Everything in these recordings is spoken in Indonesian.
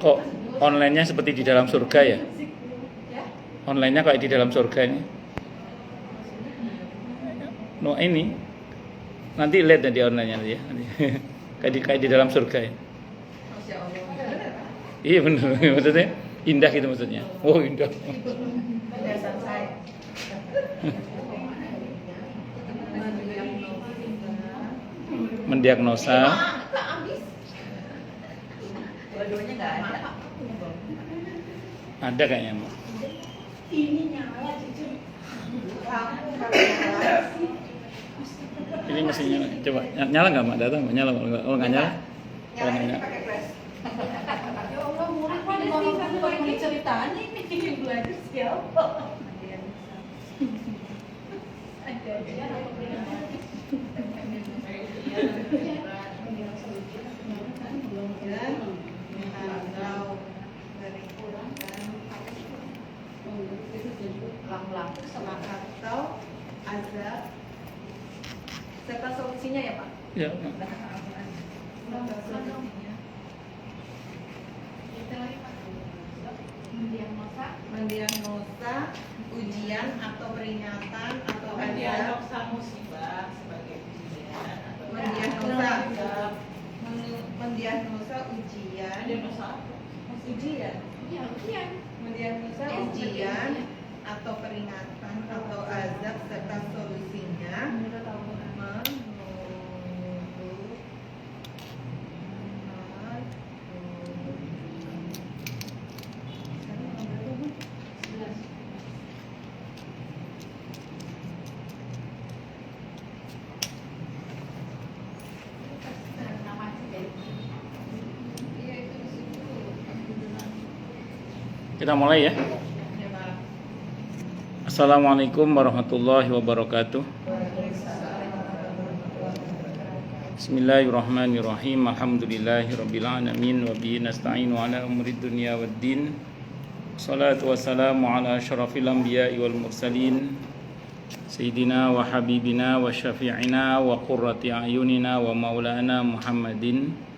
Kok online-nya seperti di dalam surga ya? Online-nya kayak di dalam surga ini. No, ini nanti lihat di online-nya ya. kayak di dalam surga ya. Iya benar, maksudnya indah gitu maksudnya. Oh indah. Mendiagnosa. Dua-duanya nggak ada. Ada kayaknya Mbak. Ini nyala jujur. Ini mesinnya coba nyala nggak Mbak? Datang Mbak nyala kalau nggak nyala. Kalau nggak nyala. Ya Allah, murid kok di sini lagi ceritaan ini belajar siapa? Ada aja Laku-laku sama atau azab serta solusinya ya Pak? Ya. Mendiagnosa ujian atau peringatan atau mendiagnosa musibah sebagai ujian atau mendiagnosa ujian mendiagnosa ujian atau peringatan atau azab serta solusinya Kita mulai ya. Assalamualaikum warahmatullahi wabarakatuh. Bismillahirrahmanirrahim. Alhamdulillahirabbil alamin wa bihi nasta'inu ala umurid dunya waddin. Shalatu wassalamu ala asyrafil anbiya'i wal mursalin sayyidina wa habibina wa syafi'ina wa qurrati a'yunina wa maulana Muhammadin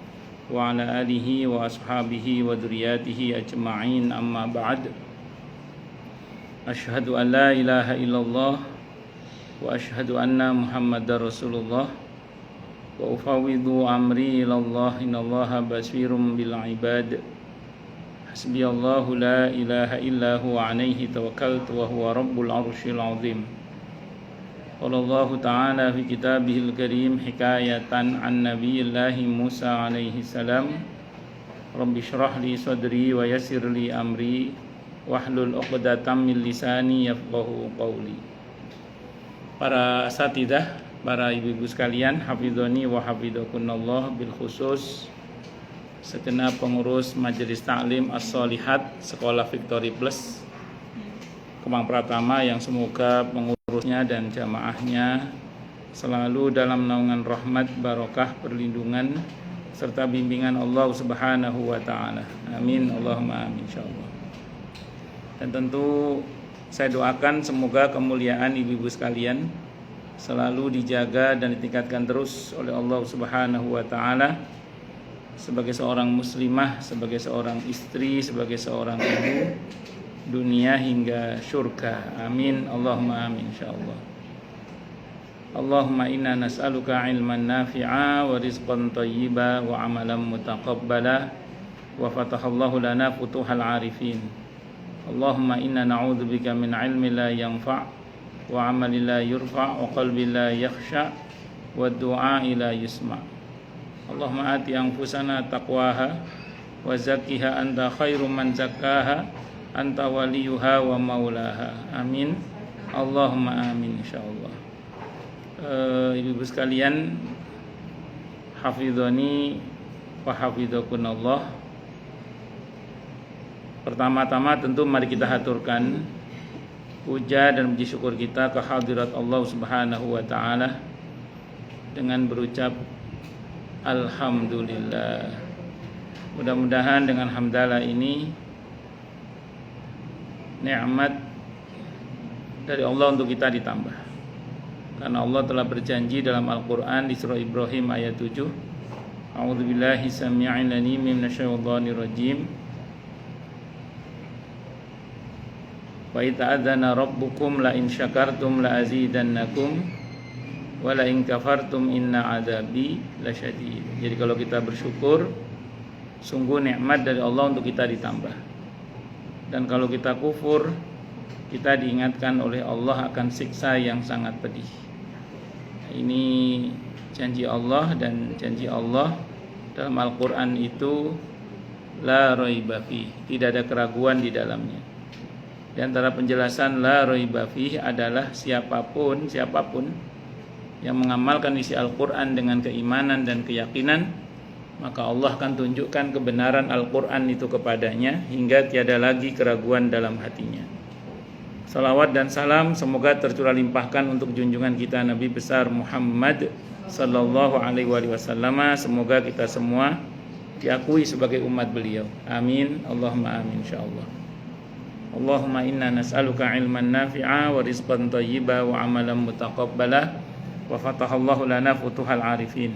wa ala alihi wa ashabihi wa dzurriyyatihi ajma'in, amma ba'd. Asyhadu an la ilaha illallah wa asyhadu anna Muhammadar Rasulullah wa ufawwidu amri ilallah innallaha basirum bil ibad. Hasbiyallahu la ilaha illa huwa alaihi tawakkaltu wa huwa rabbul arsyil azim. Qala Allah ta'ala fi kitabihil karim hikayatan an nabiyillahi Musa alaihi salam. Rabbi shrah li sadri wa yassir li amri wahlul 'uqdatam min lisani yafqahu qawli. Para asatidzah, para ibu-ibu sekalian, hafizani wa hafizakunallah, bil khusus segenap pengurus Majelis Ta'lim As-Shalihat Sekolah Victory Plus Kemang Pratama yang semoga pengurusnya dan jamaahnya selalu dalam naungan rahmat, barokah, perlindungan serta bimbingan Allah Subhanahu wa taala. Amin Allahumma amin insyaallah. Dan tentu saya doakan semoga kemuliaan ibu-ibu sekalian selalu dijaga dan ditingkatkan terus oleh Allah Subhanahu wa taala sebagai seorang muslimah, sebagai seorang istri, sebagai seorang ibu, dunia hingga syurga. Amin Allahumma amin insyaallah. Allahumma inna nas'aluka ilman nafi'a wa rizqan thayyiba wa amalan mutaqabbala wa fatahallahu lana futuhal arifin. Allahumma inna na'udzubika min ilmin la yanfa' wa amalin la yurfa' wa qalbin la yakhsha' wa du'a'i la yusma'. Allahumma ati anfusana taqwaha wa zakkiha anta khairu man zakkaha anta waliyuha wa maulaha. Amin Allahumma amin insyaallah. Ibu-ibu sekalian, hafizani wa hafizakunallah. Pertama-tama tentu mari kita haturkan puja dan puji syukur kita ke hadirat Allah Subhanahu wa taala dengan berucap alhamdulillah. Mudah-mudahan dengan hamdalah ini nikmat dari Allah untuk kita ditambah. Karena Allah telah berjanji dalam Al-Qur'an di surah Ibrahim ayat 7, A'udzubillahi samii'il 'aliim minasyaitonir rajim. Wa ta'adzana rabbukum la in syakartum la azidannakum wa la in kafartum inna adzabi lasyadid. Jadi kalau kita bersyukur, sungguh nikmat dari Allah untuk kita ditambah. Dan kalau kita kufur, kita diingatkan oleh Allah akan siksa yang sangat pedih. Ini janji Allah, dan janji Allah dalam Al-Quran itu la raiba fi, tidak ada keraguan di dalamnya. Di antara penjelasan la raiba fi adalah siapapun yang mengamalkan isi Al-Quran dengan keimanan dan keyakinan, maka Allah akan tunjukkan kebenaran Al-Quran itu kepadanya hingga tiada lagi keraguan dalam hatinya. Salawat dan salam semoga tercurah limpahkan untuk junjungan kita Nabi besar Muhammad sallallahu alaihi wasallam. Semoga kita semua diakui sebagai umat beliau. Amin. Allahumma amin insyaallah. Allahumma inna nas'aluka ilman nafi'a wa rizqan thayyiba wa amalan mutaqabbala wa fatahallahu lana futuhal arifin.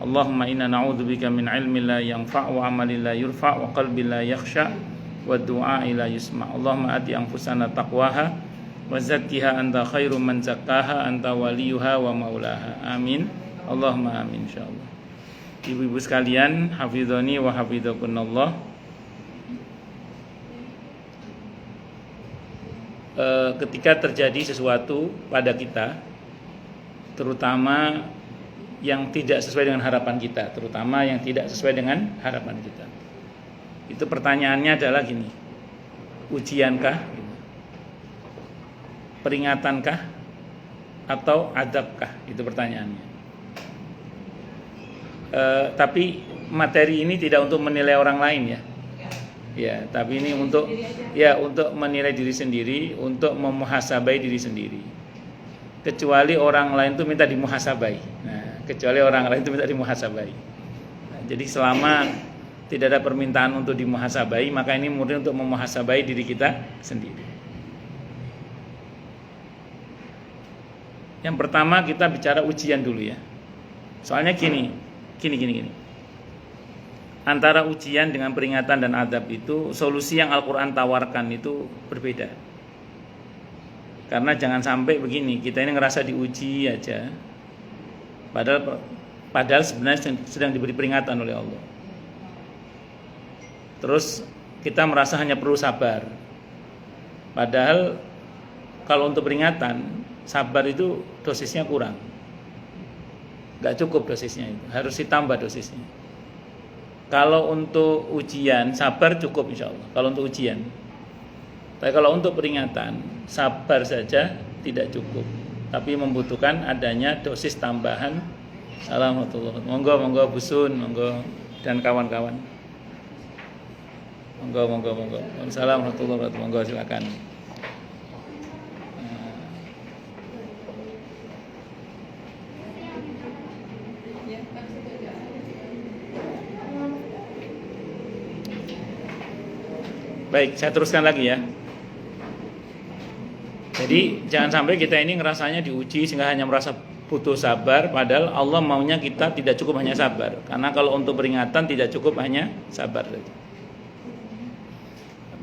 Allahumma inna na'udzubika min ilmin la yanfa' wa amalin la yurfa' wa qalbin la yakhsha' wa du'a la yusma'. Allahumma ati anfusana taqwaha wa zakkiha anta khairum man zakkaha anta waliyuha wa maulaha. Amin. Allahumma amin insyaallah. Ibu-ibu sekalian, hafizani wa hafizakunallah. Ketika terjadi sesuatu pada kita, terutama yang tidak sesuai dengan harapan kita, itu pertanyaannya adalah gini: ujiankah, peringatankah, atau adabkah? Itu pertanyaannya. Tapi materi ini tidak untuk menilai orang lain ya. Ya, tapi ini untuk menilai diri sendiri, untuk memuhasabai diri sendiri. Kecuali orang lain itu minta dimuhasabai. Nah, jadi selama tidak ada permintaan untuk dimuhasabai, maka ini murni untuk memuhasabai diri kita sendiri. Yang pertama kita bicara ujian dulu ya. Soalnya gini. Antara ujian dengan peringatan dan adab itu, solusi yang Al-Quran tawarkan itu berbeda. Karena jangan sampai begini, kita ini ngerasa diuji aja, padahal sebenarnya sedang diberi peringatan oleh Allah. Terus kita merasa hanya perlu sabar, padahal kalau untuk peringatan, sabar itu dosisnya kurang, gak cukup dosisnya itu, harus ditambah dosisnya. Kalau untuk ujian, sabar cukup insya Allah. Kalau untuk ujian, tapi kalau untuk peringatan, sabar saja tidak cukup, tapi membutuhkan adanya dosis tambahan. Assalamualaikum. Monggo Bu Sun, monggo dan kawan-kawan. Monggo. Assalamualaikum. Monggo silakan. Baik, saya teruskan lagi ya. Jadi jangan sampai kita ini ngerasanya diuji sehingga hanya merasa butuh sabar, padahal Allah maunya kita tidak cukup hanya sabar. Karena kalau untuk peringatan tidak cukup hanya sabar.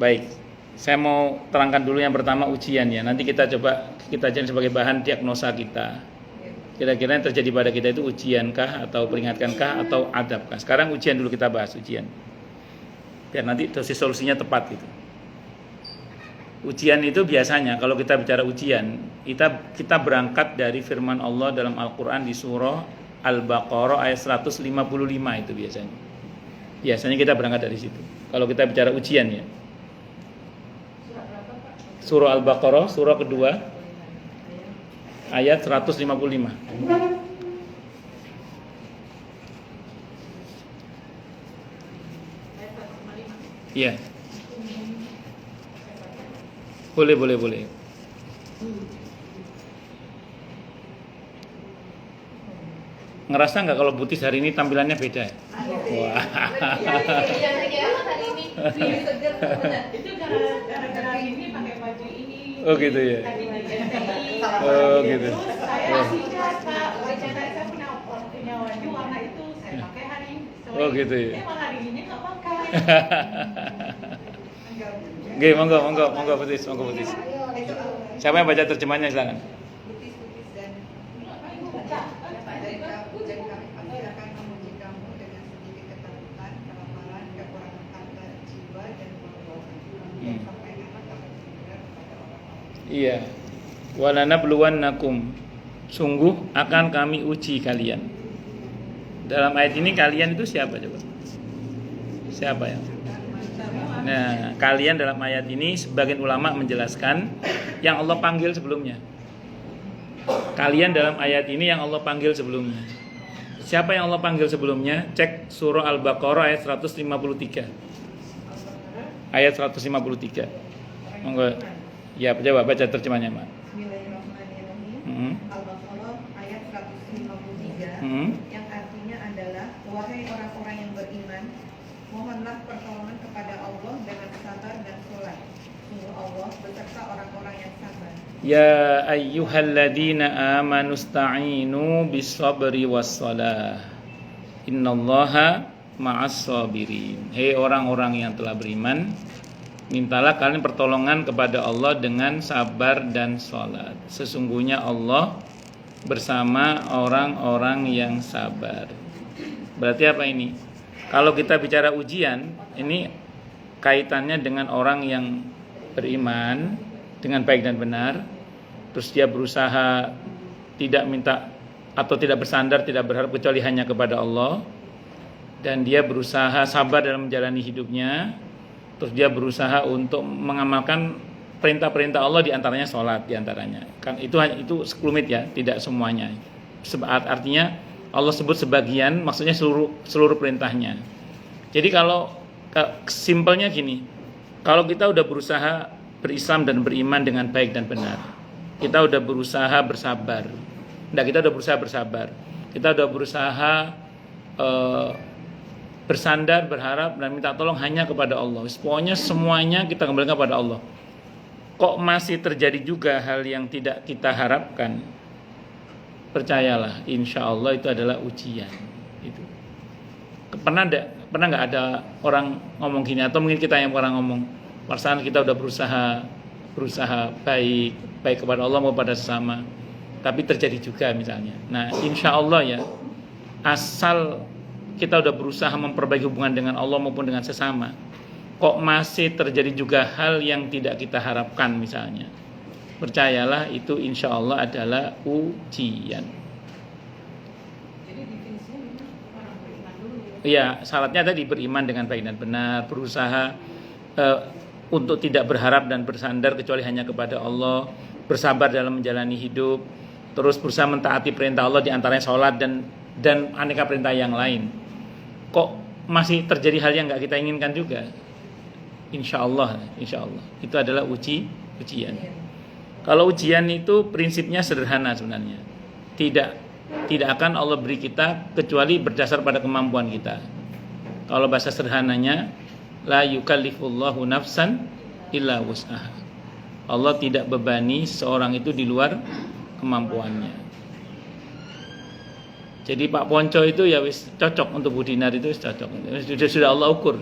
Baik, saya mau terangkan dulu yang pertama ujian ya. Nanti kita jadi sebagai bahan diagnosa kita. Kira-kira yang terjadi pada kita itu ujiankah atau peringatkankah atau adabkah? Sekarang ujian dulu kita bahas ujian. Biar nanti dosis solusinya tepat gitu. Ujian itu biasanya kalau kita bicara ujian, kita berangkat dari firman Allah dalam Al-Quran di surah Al-Baqarah ayat 155 itu biasanya. Biasanya kita berangkat dari situ. Kalau kita bicara ujian ya. Surah Al-Baqarah, surah kedua ayat 155. Iya. Boleh. Ngerasa nggak kalau Butis hari ini tampilannya beda? Wah. Itu gara-gara ini pakai baju ini. Oh gitu ya. Oh gitu. Saya punya baju warna itu, saya pakai hari ini. Oh gitu ya. Emang hari ini nggak pakai. Oke, monggo Butis. Siapa yang baca terjemahnya silakan. Butis dan kami akan memuji kamu dengan sedikit ketakutan, kelaparan, kekurangan harta jiwa dan kemampuan. Sampaikanlah kabar gembira kepada orang-orang. Iya. Walanabluwannakum. Sungguh akan kami uji kalian. Dalam ayat ini kalian itu siapa coba? Siapa ya? Nah, kalian dalam ayat ini sebagian ulama menjelaskan yang Allah panggil sebelumnya. Kalian dalam ayat ini yang Allah panggil sebelumnya. Siapa yang Allah panggil sebelumnya? Cek surah Al-Baqarah ayat 153. Ayat 153. Monggo. Ya, coba baca terjemahnya, Mak. Bismillahirrahmanirrahim. Al-Baqarah ayat 153 yang artinya adalah wahai orang-orang yang beriman, mohonlah pertolongan kepada Allah dengan sabar dan sholat. Sungguh Allah beserta orang-orang yang sabar. Ya ayyuhalladzina amanu sta'inu bis-sabri was-shalah. Innallaha ma'as sabirin. Hei orang-orang yang telah beriman, mintalah kalian pertolongan kepada Allah dengan sabar dan salat. Sesungguhnya Allah bersama orang-orang yang sabar. Berarti apa ini? Kalau kita bicara ujian, ini kaitannya dengan orang yang beriman dengan baik dan benar, terus dia berusaha tidak minta atau tidak bersandar, tidak berharap kecuali hanya kepada Allah, dan dia berusaha sabar dalam menjalani hidupnya, terus dia berusaha untuk mengamalkan perintah-perintah Allah, diantaranya sholat, diantaranya. Kan itu sekelumit ya, tidak semuanya. Artinya Allah sebut sebagian, maksudnya seluruh perintahnya. Jadi kalau simpelnya gini, kalau kita udah berusaha berislam dan beriman dengan baik dan benar, kita udah berusaha bersabar. Kita udah berusaha bersabar. Kita udah berusaha bersandar, berharap dan minta tolong hanya kepada Allah. Pokoknya semuanya kita kembalikan kepada Allah. Kok masih terjadi juga hal yang tidak kita harapkan? Percayalah, insya Allah itu adalah ujian. Itu. Pernah nggak ada orang ngomong gini, atau mungkin kita yang orang ngomong, perasaan kita udah berusaha baik kepada Allah maupun pada sesama, tapi terjadi juga misalnya. Nah, insya Allah ya, asal kita udah berusaha memperbaiki hubungan dengan Allah maupun dengan sesama, kok masih terjadi juga hal yang tidak kita harapkan misalnya, percayalah itu insya Allah adalah ujian. Jadi definisinya orang beriman dulu ya. Iya, syaratnya tadi beriman dengan baik dan benar, berusaha untuk tidak berharap dan bersandar kecuali hanya kepada Allah, bersabar dalam menjalani hidup, terus berusaha mentaati perintah Allah, diantaranya sholat dan aneka perintah yang lain. Kok masih terjadi hal yang nggak kita inginkan juga? Insya Allah itu adalah ujian. Kalau ujian itu prinsipnya sederhana sebenarnya, tidak akan Allah beri kita kecuali berdasar pada kemampuan kita. Kalau bahasa sederhananya, la yukallifullahu nafsan illa wus'aha. Allah tidak bebani seorang itu di luar kemampuannya. Jadi Pak Ponco itu ya wis cocok untuk Bu Dinar, itu cocok. Sudah Allah ukur.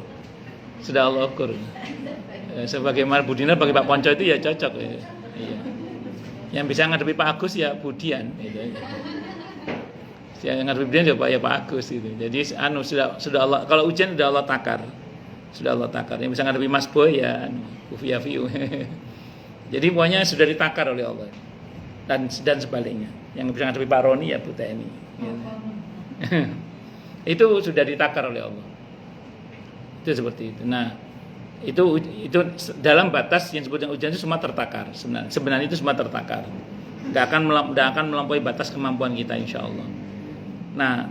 Sebagaimana Bu Dinar bagi Pak Ponco itu ya cocok. Iya. Yang bisa ngadepi Pak Agus ya Bu Dian. Gitu. Yang ngadepi Bu Dian ya Pak Agus gitu. Jadi sudah Allah. Kalau ujian sudah Allah takar. Yang bisa ngadepi Mas Boy ya Bu Fiafiu. Jadi pokoknya sudah ditakar oleh Allah. Dan sebaliknya. Yang bisa ngadepi Pak Roni ya Bu Teni. Itu sudah ditakar oleh Allah. Itu seperti itu. Nah, itu dalam batas yang disebut ujian itu semua tertakar. Sebenarnya itu semua tertakar. Enggak akan melampaui batas kemampuan kita insyaallah. Nah,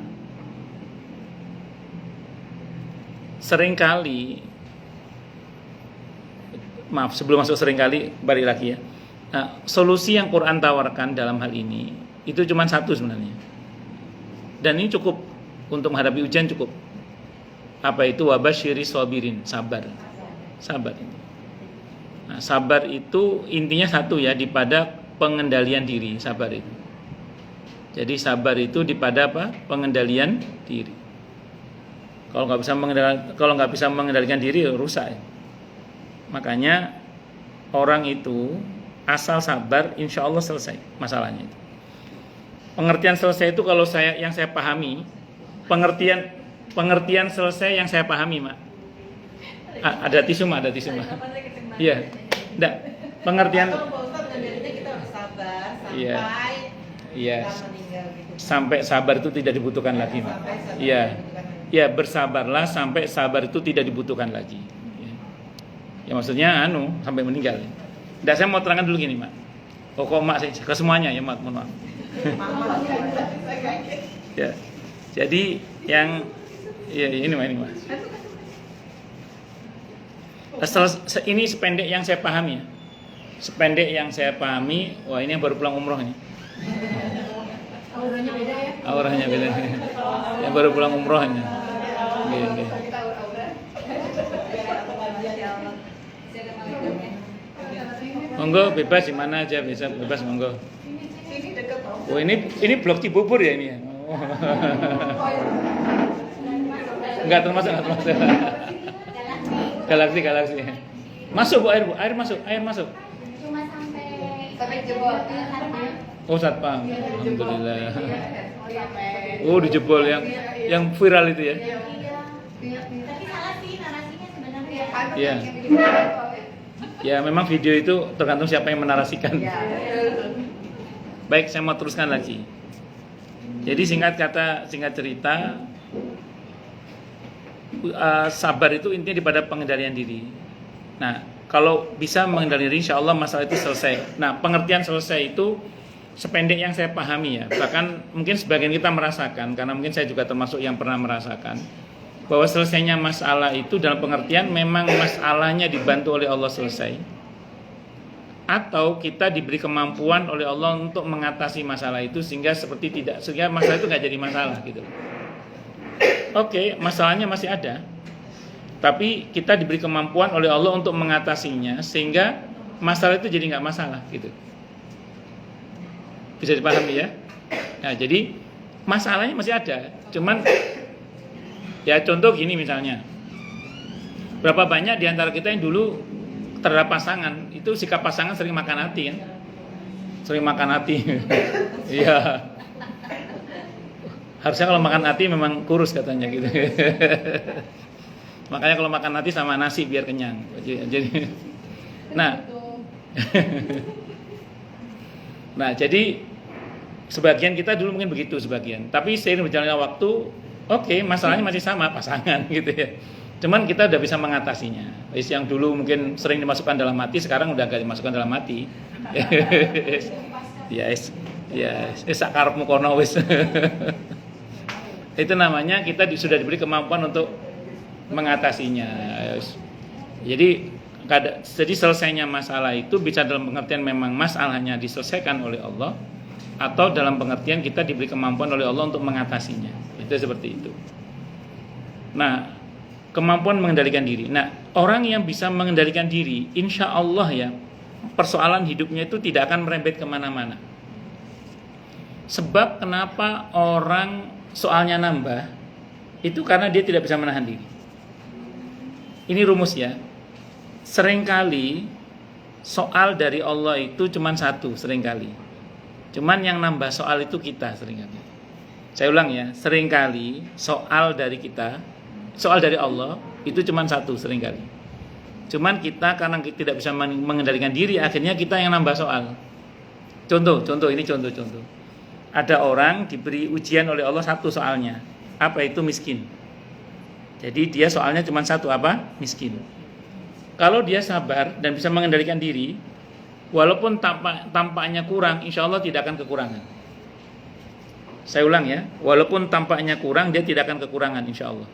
sebelum masuk seringkali balik lagi ya. Nah, solusi yang Quran tawarkan dalam hal ini itu cuma satu sebenarnya. Dan ini cukup untuk menghadapi ujian, cukup. Apa itu? Wabasyiri sabirin, sabar. Nah, sabar itu intinya satu ya, di pada pengendalian diri, sabar itu. Jadi sabar itu di pada apa? Pengendalian diri. Kalau nggak bisa mengendalikan diri, rusak. Ya. Makanya orang itu asal sabar, insya Allah selesai masalahnya itu. Pengertian selesai itu kalau yang saya pahami, pengertian selesai yang saya pahami, Mak. Ada tisu, Mak, ada tisu, Mak. Iya. Enggak. Pengertian Atau Pak Ustadz ngejadinya kita harus sabar Iya. sampai Iya. kita meninggal gitu. Sampai sabar itu tidak dibutuhkan lagi, Mak. Sampai sabar Iya. tidak dibutuhkan lagi. Ya, bersabarlah sampai sabar itu tidak dibutuhkan lagi. Ya maksudnya sampai meninggal. Nggak, saya mau terangkan dulu gini, Mak. Kok Mak sih ke semuanya ya, Mak, mohon maaf. Ya. Jadi yang ini Mak. Ini sependek yang saya pahami ya. Sependek yang saya pahami, wah ini yang baru pulang umroh ini. Auranya beda ya? Auranya beda. Yang baru pulang umroh ini. Gini. Monggo bebas di mana aja, bisa bebas monggo. Sini dekat Pak. Oh ini blok Cibubur ya ini ya. Oh. Enggak termasuk. Galaksi. Masuk Bu, air masuk. Cuma sampai jebol. Oh satpam. Alhamdulillah. Oh dijebol yang viral itu ya. tapi salah sih narasinya sebenarnya. Iya. Ya memang video itu tergantung siapa yang menarasikan. Baik, saya mau teruskan lagi. Jadi singkat cerita, sabar itu intinya pada pengendalian diri. Nah, kalau bisa mengendalikan diri, insya Allah masalah itu selesai. Nah, pengertian selesai itu sependek yang saya pahami ya. Bahkan mungkin sebagian kita merasakan, karena mungkin saya juga termasuk yang pernah merasakan, bahwa selesainya masalah itu dalam pengertian memang masalahnya dibantu oleh Allah selesai, atau kita diberi kemampuan oleh Allah untuk mengatasi masalah itu sehingga masalah itu nggak jadi masalah gitu. Oke, masalahnya masih ada, tapi kita diberi kemampuan oleh Allah untuk mengatasinya sehingga masalah itu jadi nggak masalah gitu. Bisa dipahami ya? Nah, jadi masalahnya masih ada, cuman ya contoh gini misalnya, berapa banyak di antara kita yang dulu terhadap pasangan itu sikap pasangan sering makan hati kan? Sering makan hati. Iya. Harusnya kalau makan hati memang kurus katanya gitu. Makanya kalau makan hati sama nasi biar kenyang. Jadi, nah jadi sebagian kita dulu mungkin begitu sebagian. Tapi seiring berjalannya waktu, oke, masalahnya masih sama pasangan gitu ya. Cuman kita udah bisa mengatasinya. Yang dulu mungkin sering dimasukkan dalam hati, sekarang udah gak dimasukkan dalam hati. Yes. Sakarepmu kono wis. Itu namanya kita sudah diberi kemampuan untuk mengatasinya. Jadi selesainya masalah itu bisa dalam pengertian memang masalahnya diselesaikan oleh Allah, atau dalam pengertian kita diberi kemampuan oleh Allah untuk mengatasinya. Itu seperti itu. Nah, kemampuan mengendalikan diri. Nah, orang yang bisa mengendalikan diri, insya Allah ya, persoalan hidupnya itu tidak akan merembet kemana-mana. Sebab kenapa orang soalnya nambah, itu karena dia tidak bisa menahan diri. Ini rumus ya. Seringkali soal dari Allah itu cuma satu, seringkali. Cuman yang nambah soal itu kita seringkali. Saya ulang ya, seringkali soal dari Allah itu cuma satu seringkali. Cuman kita karena tidak bisa mengendalikan diri, akhirnya kita yang nambah soal. Contoh. Ada orang diberi ujian oleh Allah satu soalnya. Apa itu? Miskin. Jadi dia soalnya cuma satu, apa? Miskin. Kalau dia sabar dan bisa mengendalikan diri, walaupun tampaknya kurang, insya Allah tidak akan kekurangan. Saya ulang ya, walaupun tampaknya kurang, dia tidak akan kekurangan insya Allah.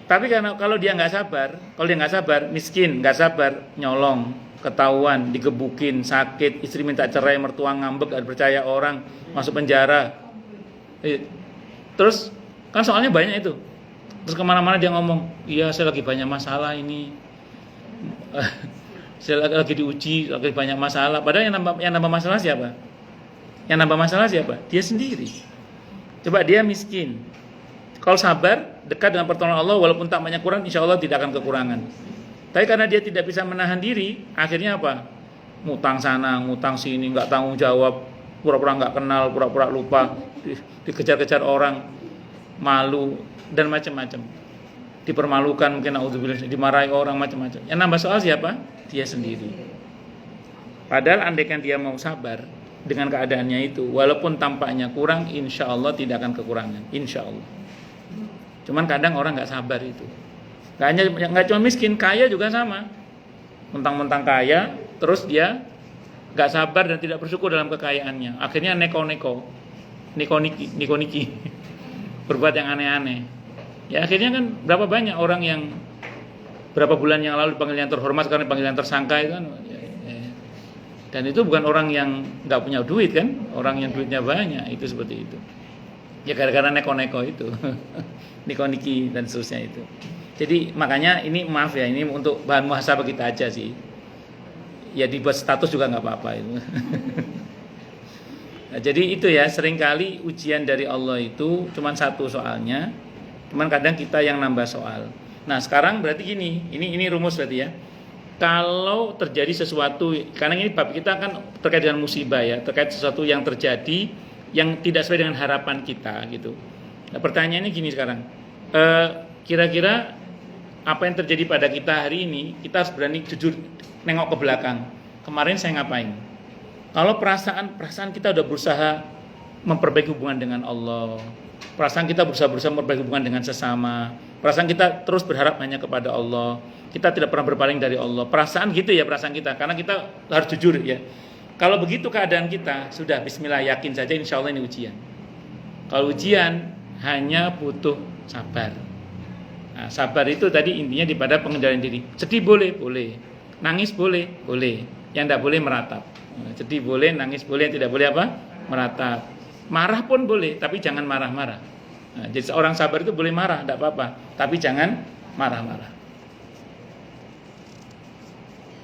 Tapi kalau dia nggak sabar, miskin, nggak sabar, nyolong, ketahuan, digebukin, sakit, istri minta cerai, mertua ngambek, gak percaya orang, masuk penjara. Terus kan soalnya banyak itu. Terus kemana-mana dia ngomong, iya saya lagi banyak masalah ini, saya lagi diuji, lagi banyak masalah. Padahal yang nambah masalah siapa? Yang nambah masalah siapa? Dia sendiri. Coba dia miskin. Kalau sabar, dekat dengan pertolongan Allah, walaupun tampaknya kurang, insya Allah tidak akan kekurangan. Tapi karena dia tidak bisa menahan diri, akhirnya apa? Ngutang sana, ngutang sini, nggak tanggung jawab, pura-pura nggak kenal, pura-pura lupa, dikejar-kejar orang, malu dan macam-macam. Dipermalukan mungkin, naudzubillah, dimarahi orang macam-macam. Yang nambah soal siapa? Dia sendiri. Padahal andaikan dia mau sabar dengan keadaannya itu, walaupun tampaknya kurang, insya Allah tidak akan kekurangan, insya Allah. Cuman kadang orang nggak sabar itu. Nggak cuma miskin, kaya juga sama. Mentang-mentang kaya, terus dia nggak sabar dan tidak bersyukur dalam kekayaannya. Akhirnya neko-neko, niko-niki, berbuat yang aneh-aneh. Ya akhirnya kan berapa banyak orang yang berapa bulan yang lalu dipanggil yang terhormat, sekarang dipanggil yang tersangka itu kan. Dan itu bukan orang yang nggak punya duit kan, orang yang duitnya banyak, itu seperti itu. Ya gara-gara neko-neko itu, niko-niki dan seterusnya itu. Jadi makanya ini maaf ya, ini untuk bahan muhasabah kita aja sih. Ya dibuat status juga nggak apa-apa itu. Nah, jadi itu ya, seringkali ujian dari Allah itu cuma satu soalnya, cuman kadang kita yang nambah soal. Nah sekarang berarti gini, ini rumus berarti ya. Kalau terjadi sesuatu, karena ini bab kita kan terkait dengan musibah ya, terkait sesuatu yang terjadi yang tidak sesuai dengan harapan kita gitu. Nah, pertanyaannya gini sekarang, kira-kira apa yang terjadi pada kita hari ini, kita harus berani jujur nengok ke belakang. Kemarin saya ngapain? Kalau perasaan kita udah berusaha memperbaiki hubungan dengan Allah, perasaan kita berusaha memperbaiki hubungan dengan sesama, perasaan kita terus berharap hanya kepada Allah, kita tidak pernah berpaling dari Allah. Perasaan gitu ya, perasaan kita, karena kita harus jujur ya. Kalau begitu keadaan kita, sudah bismillah, yakin saja insya Allah ini ujian. Kalau ujian hanya butuh sabar. Nah, sabar itu tadi intinya pada pengendalian diri. Sedih boleh, nangis boleh. Yang tidak boleh meratap. Sedih boleh, nangis boleh, yang tidak boleh apa? Meratap. Marah pun boleh, tapi jangan marah-marah. Nah, jadi seorang sabar itu boleh marah, tidak apa-apa, tapi jangan marah-marah.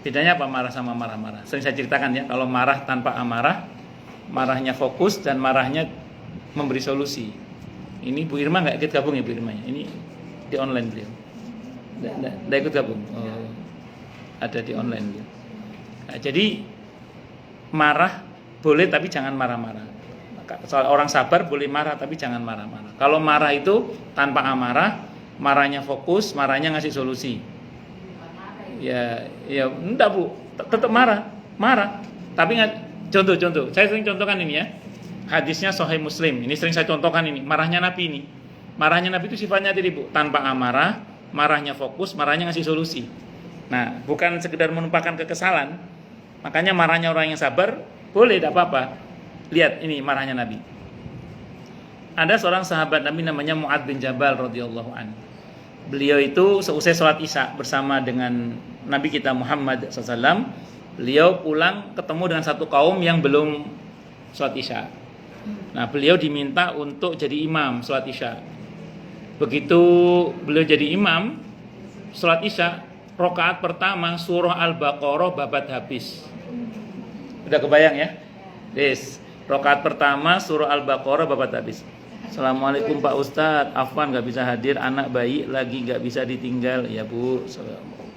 Bedanya apa marah sama marah-marah? Sering saya ceritakan ya, kalau marah tanpa amarah, marahnya fokus dan marahnya memberi solusi. Ini Bu Irma nggak ikut gabung ya Bu Irma? Ini di online beliau. Nggak ikut gabung. Oh, ada di online beliau. Nah, jadi marah boleh tapi jangan marah-marah. Soal orang sabar boleh marah tapi jangan marah-marah. Kalau marah itu tanpa amarah, marahnya fokus, marahnya ngasih solusi. Ya enggak Bu, tetap marah. Tapi contoh. Saya sering contohkan ini ya. Hadisnya Sahih Muslim. Ini sering saya contohkan ini. Marahnya Nabi ini. Marahnya Nabi itu sifatnya tadi Bu, tanpa amarah, marahnya fokus, marahnya ngasih solusi. Nah, bukan sekedar menumpahkan kekesalan. Makanya marahnya orang yang sabar boleh, tidak apa-apa. Lihat ini marahnya Nabi. Ada seorang sahabat Nabi namanya Mu'adz bin Jabal radhiyallahu anhu. Beliau itu seusai sholat Isya bersama dengan Nabi kita Muhammad SAW. Beliau pulang ketemu dengan satu kaum yang belum sholat Isya. Nah, beliau diminta untuk jadi imam sholat Isya. Begitu beliau jadi imam sholat Isya, rakaat pertama surah Al-Baqarah babat habis. Udah kebayang ya? Yes. Rakaat pertama surah Al-Baqarah babat habis. Assalamualaikum Pak Ustadz, afwan gak bisa hadir, anak bayi lagi gak bisa ditinggal. Ya Bu,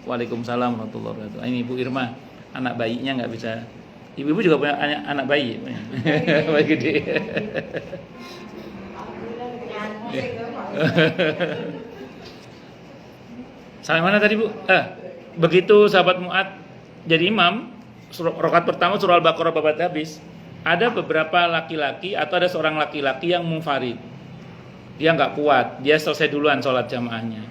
waalaikumsalam warahmatullahi wabarakatuh. Ini Bu Irma, anak bayinya gak bisa. Ibu-ibu juga punya anak bayi. Bayi gede. Sampai mana tadi Bu? Begitu sahabat Mu'adz jadi imam, rakaat pertama surah Al-Baqarah babat habis. Ada beberapa laki-laki atau ada seorang laki-laki yang munfarid. Dia nggak kuat, dia selesai duluan sholat jamaahnya.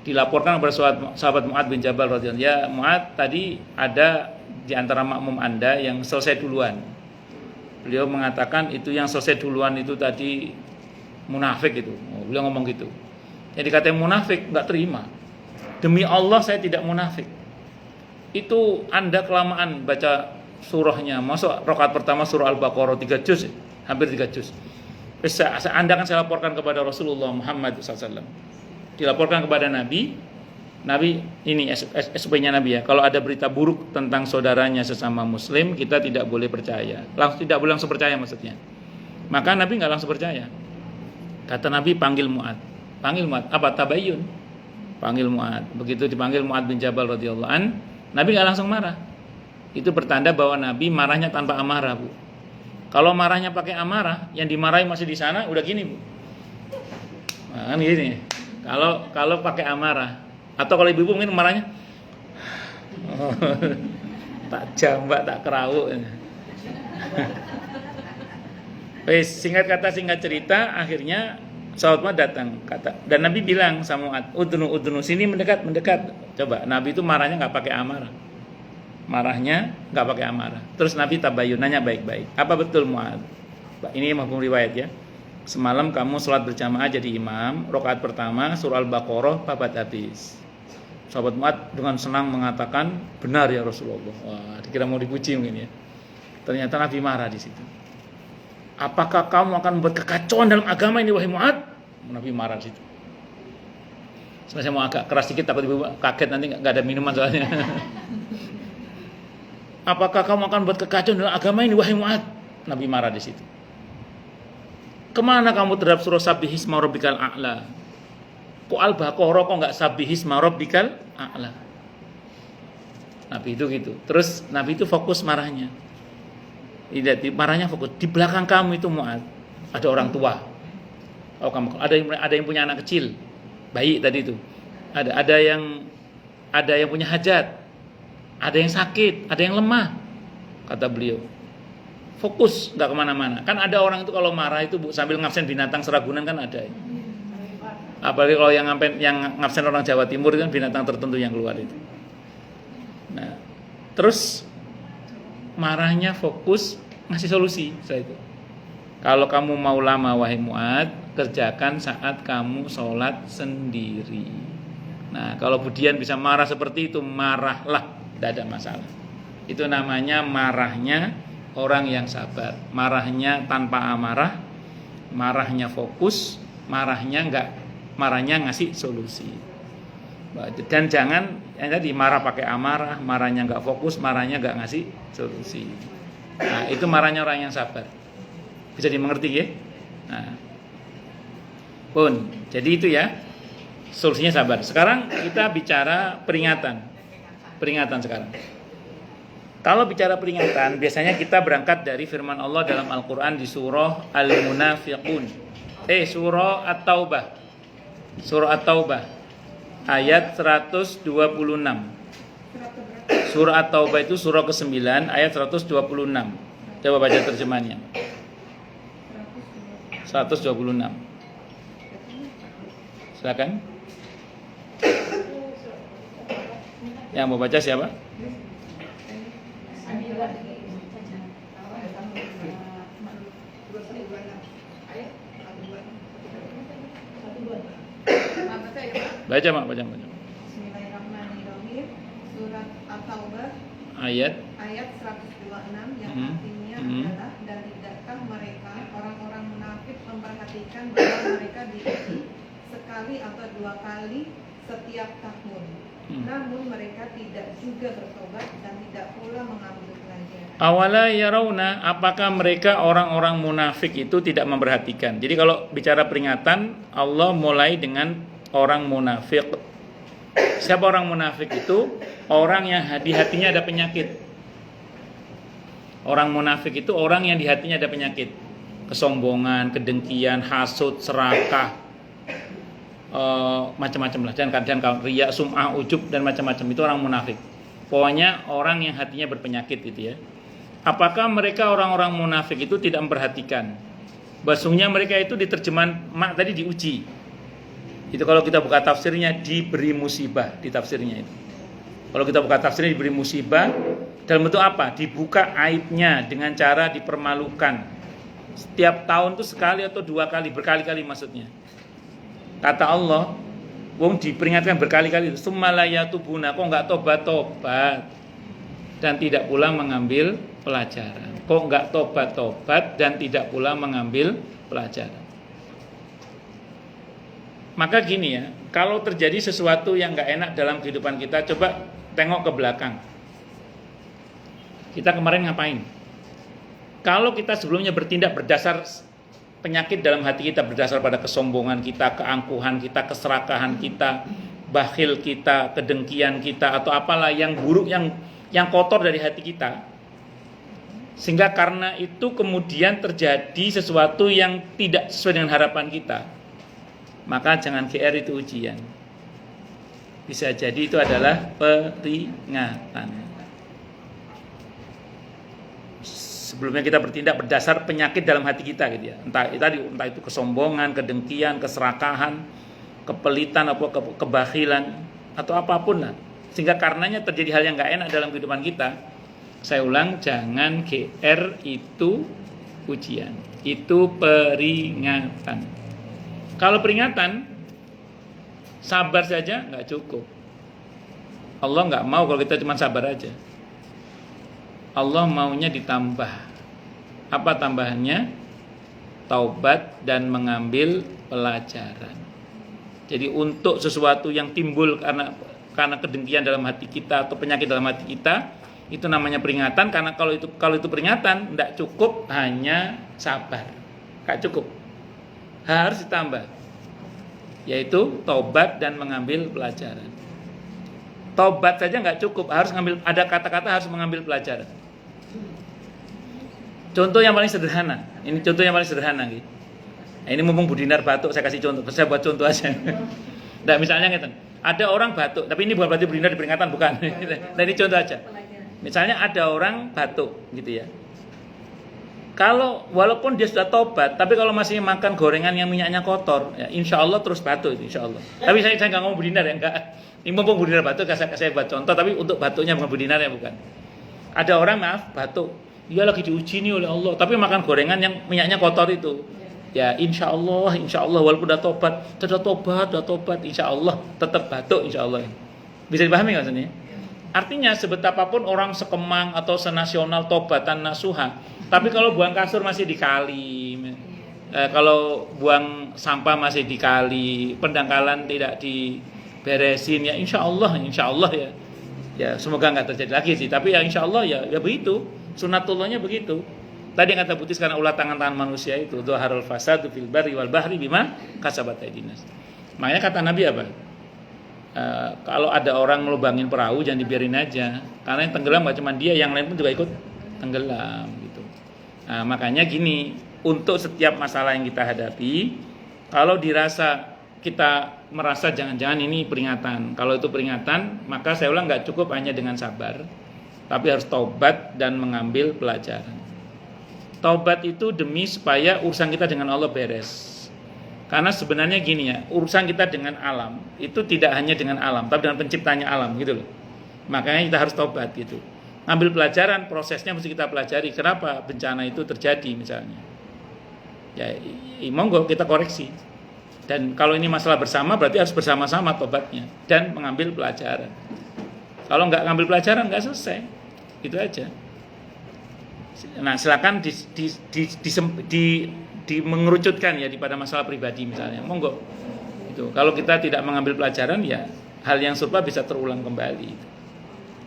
Dilaporkan kepada sahabat Mu'adz bin Jabal radhiyallahu anhu, ya Mu'adz, tadi ada di antara makmum Anda yang selesai duluan. Beliau mengatakan itu yang selesai duluan itu tadi munafik itu. Beliau ngomong gitu. Jadi katanya munafik, nggak terima. Demi Allah saya tidak munafik. Itu Anda kelamaan baca surahnya. Masuk rakaat pertama surah Al-Baqarah 3 juz, hampir 3 juz. Anda akan saya laporkan kepada Rasulullah Muhammad SAW. Dilaporkan kepada Nabi. Nabi ini SOP-nya Nabi ya. Kalau ada berita buruk tentang saudaranya sesama Muslim, kita tidak boleh percaya. Tidak boleh langsung percaya maksudnya. Maka Nabi nggak langsung percaya. Kata Nabi panggil Mu'adz. Apa? Tabayyun. Panggil Mu'ad. Begitu dipanggil Mu'ad bin Jabal radhiyallahu an, Nabi nggak langsung marah. Itu pertanda bahwa Nabi marahnya tanpa amarah, Bu. Kalau marahnya pakai amarah, yang dimarahi masih di sana, udah gini, Bu. Nah, kan gini. Kalau pakai amarah, atau kalau ibu-ibu mungkin marahnya tak jambak, tak kerawuk. Singkat kata singkat cerita, akhirnya sahabat Mu'ad datang dan Nabi bilang sama Mu'ad, udnu sini mendekat. Coba Nabi itu marahnya nggak pakai amarah, terus Nabi tabayun, nanya baik-baik, apa betul Mu'ad? Ini mafhum riwayat ya, semalam kamu sholat berjamaah jadi imam, rakaat pertama surah Al-Baqarah 4 hadis. Sahabat Mu'ad dengan senang mengatakan, benar ya Rasulullah. Wah, dikira mau dipuji mungkin ya. Ternyata Nabi marah di situ. Apakah kamu akan membuat kekacauan dalam agama ini wahai Mu'ad? Nabi marah di situ. Sebenarnya mau agak keras sedikit, takut ibu kaget nanti nggak ada minuman soalnya. Apakah kamu akan membuat kekacauan dalam agama ini wahai Mu'ad? Nabi marah di situ. Kemana kamu terhadap surah Sabbihisma rabbikal a'la? Kok Al-Baqarah kok nggak Sabbihisma rabbikal a'la? Nabi itu gitu. Terus Nabi itu fokus marahnya. Tidak, marahnya fokus di belakang kamu itu Mu'ad ada orang tua. Oh, kamu ada yang punya anak kecil, bayi tadi itu. Ada yang punya hajat, ada yang sakit, ada yang lemah. Kata beliau, fokus, nggak kemana-mana. Kan ada orang itu kalau marah itu sambil ngabsen binatang seragunan kan ada. Apalagi kalau yang ngabsen orang Jawa Timur itu kan binatang tertentu yang keluar itu. Nah, terus marahnya fokus ngasih solusi setelah itu. Kalau kamu mau lama wahai Mu'ad, kerjakan saat kamu sholat sendiri. Nah, kalau Budian bisa marah seperti itu, marahlah, tidak ada masalah. Itu namanya marahnya orang yang sabar. Marahnya tanpa amarah, marahnya fokus, marahnya ngasih solusi. Dan jangan yang tadi marah pakai amarah, marahnya nggak fokus, marahnya nggak ngasih solusi. Nah, itu marahnya orang yang sabar. Bisa dimengerti ya? Nah, jadi itu ya solusinya sabar. Sekarang kita bicara peringatan sekarang. Kalau bicara peringatan, biasanya kita berangkat dari firman Allah dalam Al-Quran di surah Al-Munafiqun. Surah At-Taubah. Surah At-Taubah ayat 126. Surah At-Taubah itu surah ke-9 ayat 126. Coba baca terjemahannya. 126. Silakan. Yang mau baca siapa? Baca. Bismillahirrahmanirrahim. Surat At-Taubah Ayat 126 yang artinya adalah, dan tidakkah mereka orang-orang munafik memperhatikan bahwa mereka diuji sekali atau 2 kali setiap tahun. Namun mereka tidak juga bertobat dan tidak pula mengambil pelajaran. Awala yarawna, apakah mereka orang-orang munafik itu tidak memperhatikan. Jadi kalau bicara peringatan, Allah mulai dengan orang munafik. Siapa orang munafik itu? Orang yang di hatinya ada penyakit. Orang munafik itu orang yang di hatinya ada penyakit. Kesombongan, kedengkian, hasud, serakah, macam-macam lah. Dan kadang riya, sum'ah, ujub dan macam-macam, itu orang munafik. Pokoknya orang yang hatinya berpenyakit gitu ya. Apakah mereka orang-orang munafik itu tidak memperhatikan? Bahasanya mereka itu di terjemahan tadi diuji. Itu kalau kita buka tafsirnya diberi musibah di tafsirnya itu. Kalau kita buka tafsirnya diberi musibah dalam bentuk apa? Dibuka aibnya dengan cara dipermalukan. Setiap tahun itu sekali atau 2 kali, berkali-kali maksudnya. Kata Allah, wong diperingatkan berkali-kali, summalayatubuna, kok enggak tobat-tobat dan tidak pula mengambil pelajaran. Kok enggak tobat-tobat dan tidak pula mengambil pelajaran. Maka gini ya, kalau terjadi sesuatu yang enggak enak dalam kehidupan kita, coba tengok ke belakang. Kita kemarin ngapain? Kalau kita sebelumnya bertindak berdasar penyakit dalam hati kita, berdasar pada kesombongan kita, keangkuhan kita, keserakahan kita, bakhil kita, kedengkian kita, atau apalah yang buruk, yang kotor dari hati kita, sehingga karena itu kemudian terjadi sesuatu yang tidak sesuai dengan harapan kita, maka jangan GR itu ujian. Bisa jadi itu adalah peringatan. Sebelumnya kita bertindak berdasar penyakit dalam hati kita gitu ya. Entah itu kesombongan, kedengkian, keserakahan, kepelitan, kebakhilan, atau apapun lah. Sehingga karenanya terjadi hal yang gak enak dalam kehidupan kita. Saya ulang, jangan GR itu ujian. Itu peringatan. Kalau peringatan, sabar saja gak cukup. Allah gak mau kalau kita cuma sabar aja. Allah maunya ditambah. Apa tambahannya? Taubat dan mengambil pelajaran. Jadi untuk sesuatu yang timbul karena kedengkian dalam hati kita atau penyakit dalam hati kita, itu namanya peringatan. Karena kalau itu peringatan, tidak cukup hanya sabar, gak cukup, harus ditambah, yaitu taubat dan mengambil pelajaran. Taubat saja nggak cukup, harus ngambil, ada kata-kata harus mengambil pelajaran. Contoh yang paling sederhana, ini contoh yang paling sederhana gitu. Nah, ini mumpung Bu Dinar batuk, saya kasih contoh, saya buat contoh aja. Nah, misalnya gitu, ada orang batuk, tapi ini bukan berarti Bu Dinar diperingatan, bukan. Nah, ini contoh aja. Misalnya ada orang batuk gitu ya. Kalau walaupun dia sudah tobat, tapi kalau masih makan gorengan yang minyaknya kotor, ya insya Allah terus batuk itu, insya Allah. Tapi saya nggak ngomong Bu Dinar ya, enggak. Ini mumpung Bu Dinar batuk, saya buat contoh, tapi untuk batuknya bukan Bu Dinar ya, bukan. Ada orang batuk, dia lagi diuji nih oleh Allah, tapi makan gorengan yang minyaknya kotor itu. Ya insya Allah walaupun udah tobat, insya Allah tetap batuk, insya Allah. Bisa dipahami nggak maksudnya? Artinya sebetapapun orang sekemang atau senasional tobatan nasuha, tapi kalau buang kasur masih dikali, kalau buang sampah masih dikali, pendangkalan tidak diberesin, ya insya Allah ya. Ya semoga nggak terjadi lagi sih, tapi ya insya Allah ya begitu, sunatullahnya begitu. Tadi yang kata Butis, karena ulah tangan-tangan manusia itu dhaharul fasadu fil barri wal bahri bima kasabat aydinas. Makanya kata Nabi apa? Kalau ada orang ngelubangin perahu jangan dibiarin aja, karena yang tenggelam gak cuma dia, yang lain pun juga ikut tenggelam gitu. Nah, makanya gini, untuk setiap masalah yang kita hadapi, kalau dirasa kita merasa jangan-jangan ini peringatan, kalau itu peringatan, maka saya ulang gak cukup hanya dengan sabar, tapi harus taubat dan mengambil pelajaran. Taubat itu demi supaya urusan kita dengan Allah beres. Karena sebenarnya gini ya, urusan kita dengan alam itu tidak hanya dengan alam, tapi dengan penciptanya alam gitu loh. Makanya kita harus taubat gitu. Ambil pelajaran, prosesnya mesti kita pelajari. Kenapa bencana itu terjadi misalnya? Ya, monggo kita koreksi. Dan kalau ini masalah bersama, berarti harus bersama-sama taubatnya dan mengambil pelajaran. Kalau nggak ngambil pelajaran, nggak selesai. Itu aja. Nah, silakan mengerucutkan ya pada masalah pribadi misalnya, monggo. Itu kalau kita tidak mengambil pelajaran, ya hal yang serupa bisa terulang kembali.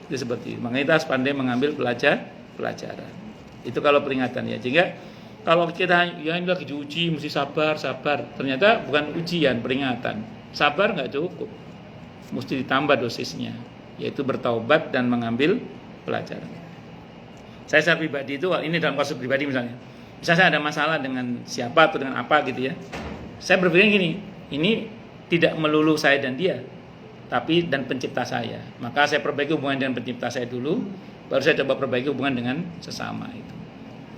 Itu seperti itu. Makanya kita harus pandai mengambil pelajaran. Itu kalau peringatan ya. Sehingga kalau kita ya ini lagi diuji mesti sabar. Ternyata bukan ujian, peringatan. Sabar nggak cukup. Mesti ditambah dosisnya, yaitu bertaubat dan mengambil pelajaran. Saya secara pribadi itu, ini dalam kasus pribadi misalnya saya ada masalah dengan siapa atau dengan apa gitu ya, saya berpikir gini, ini tidak melulu saya dan dia, tapi dan pencipta saya. Maka saya perbaiki hubungan dengan pencipta saya dulu, baru saya coba perbaiki hubungan dengan sesama itu.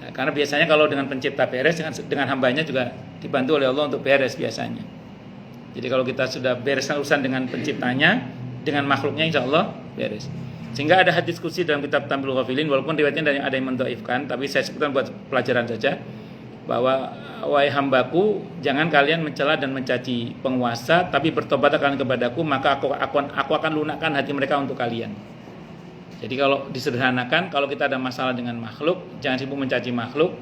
Ya, karena biasanya kalau dengan pencipta beres, dengan hambanya juga dibantu oleh Allah untuk beres biasanya. Jadi kalau kita sudah bereskan urusan dengan penciptanya, dengan makhluknya insya Allah beres. Sehingga ada hadis qudsi dalam kitab Tambilul Ghafilin, walaupun riwayatnya ada yang mendhaifkan, tapi saya sebutkan buat pelajaran saja, bahwa wahai hambaku, jangan kalian mencela dan mencaci penguasa, tapi bertobatlah kalian kepadaku, maka aku akan lunakkan hati mereka untuk kalian. Jadi kalau disederhanakan, kalau kita ada masalah dengan makhluk, jangan sibuk mencaci makhluk,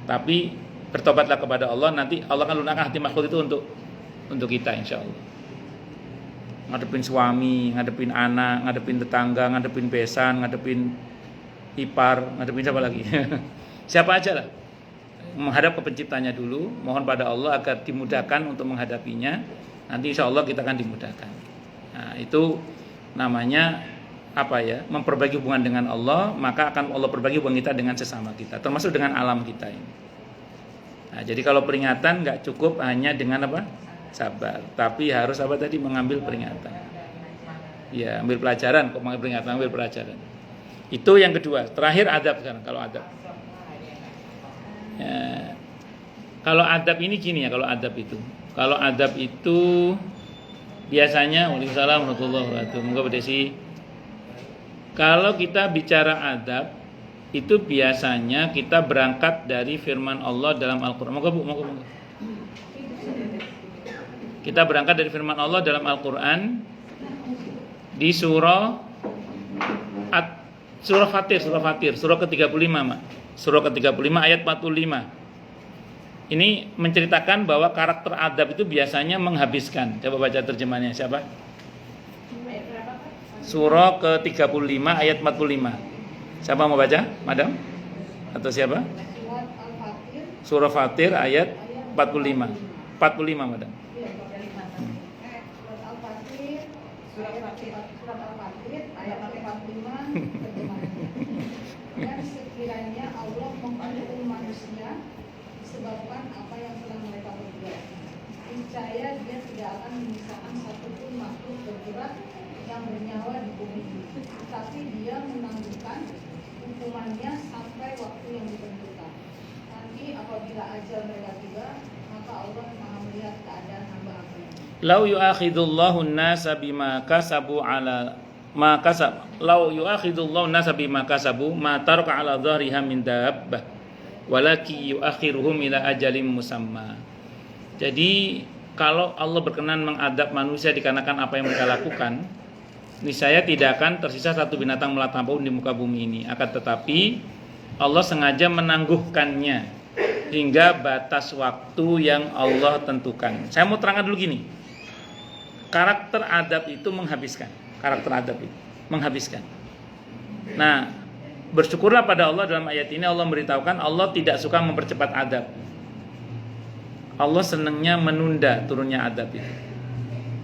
tapi bertobatlah kepada Allah, nanti Allah akan lunakkan hati makhluk itu untuk kita insya Allah. Ngadepin suami, ngadepin anak, ngadepin tetangga, ngadepin besan, ngadepin ipar, ngadepin siapa lagi? Siapa aja lah. Menghadap ke penciptanya dulu, mohon pada Allah agar dimudahkan untuk menghadapinya. Nanti insya Allah kita akan dimudahkan. Nah, itu namanya apa ya? Memperbaiki hubungan dengan Allah, maka akan Allah perbaiki hubungan kita dengan sesama kita, termasuk dengan alam kita ini. Nah, jadi kalau peringatan nggak cukup hanya dengan apa? Sabar, tapi harus apa tadi? Mengambil peringatan. Ya, ambil pelajaran. Kok mengambil peringatan? Ambil pelajaran. Itu yang kedua. Terakhir adab sekarang. Kalau adab, ya, kalau adab ini gini ya. Kalau adab itu biasanya, waalaikumsalam warahmatullahi wabarakatuh. Moga berdesi. Kalau kita bicara adab, itu biasanya kita berangkat dari firman Allah dalam Al-Quran. Moga. Kita berangkat dari firman Allah dalam Al-Quran di surah Fatir, surah ke-35, Mak. Surah ke-35 ayat 45. Ini menceritakan bahwa karakter adab itu biasanya menghabiskan. Coba baca terjemahannya siapa? Surah ke-35 ayat 45. Siapa mau baca? Madam? Atau siapa? Surah Fatir ayat 45. 45, Madam. Dan sekiranya Allah menghukum manusia disebabkan apa yang telah mereka berbuat, niscaya Dia tidak akan menyisakan satupun makhluk bergerak yang bernyawa di bumi ini, tetapi Dia menangguhkan hukumannya sampai waktu yang ditentukan. Nanti apabila ajal mereka tiba, maka Allah Maha melihat keadaan hamba-hambanya. Lau yu'akhidullahu an-nasa bima kasabu ala ma kasab. Lau yu'akhidullahu an-nasa bima kasabu ma taraka ala dhahriha min dabbah walaki yu'akhiruhum ila ajalin musamma. Jadi kalau Allah berkenan mengadab manusia dikarenakan apa yang mereka lakukan, niscaya tidak akan tersisa satu binatang melata pun di muka bumi ini. Akan tetapi Allah sengaja menangguhkannya hingga batas waktu yang Allah tentukan. Saya mau terangkan dulu gini. Karakter adab itu menghabiskan. Nah, bersyukurlah pada Allah dalam ayat ini Allah memberitahukan Allah tidak suka mempercepat adab. Allah senangnya menunda turunnya adab itu.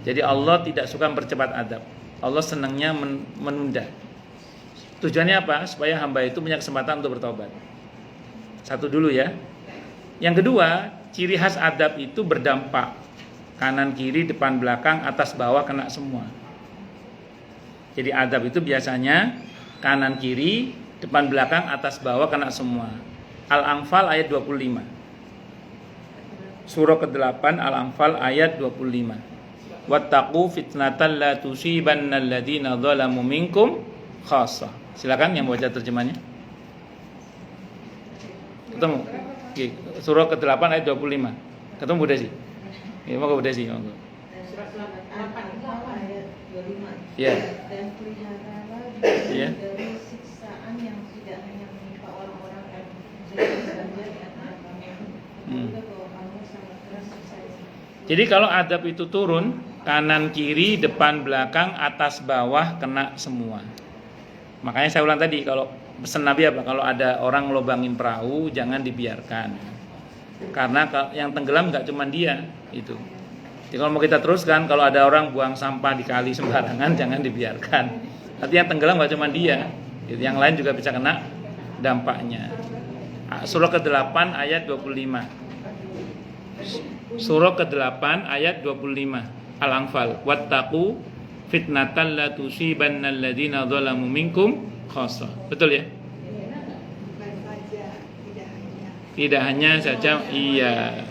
Jadi Allah tidak suka mempercepat adab. Allah senangnya menunda. Tujuannya apa? Supaya hamba itu punya kesempatan untuk bertobat. Satu dulu ya. Yang kedua, ciri khas adab itu berdampak. Kanan, kiri, depan, belakang, atas, bawah, kena semua. Jadi adab itu biasanya kanan, kiri, depan, belakang, atas, bawah, kena semua. Al-Anfal ayat 25. Surah ke-8 Al-Anfal ayat 25. Wattaqu fitnatan la tusibanna alladziina dzalamu minkum khassah. Silakan yang baca terjemahnya. Ketemu? Oke, surah ke-8 ayat 25. Ketemu Bu Desi? Ya, mau Bu Desi, monggo. Surah 8 ayat 25. Ya. Dan peliharalah Ya. dari siksaan yang tidak hanya menimpa orang-orang yang jelek saja di antara kamu. Bahwa kamu sangat keras siksanya. Jadi kalau adab itu turun, kanan, kiri, depan, belakang, atas, bawah, kena semua. Makanya saya ulang tadi, kalau pesan Nabi apa? Kalau ada orang ngelobangin perahu, jangan dibiarkan. Karena yang tenggelam nggak cuma dia itu. Jadi kalau mau kita teruskan, kalau ada orang buang sampah di kali sembarangan, jangan dibiarkan. Nanti yang tenggelam nggak cuma dia, yang lain juga bisa kena dampaknya. Surah ke-8 ayat 25. Surah ke-8 ayat 25 Al-Anfal. Wattaqu fitnatan la tusibanna alladziina dzalamu minkum khassah. Betul ya? Tidak hanya saja, iya.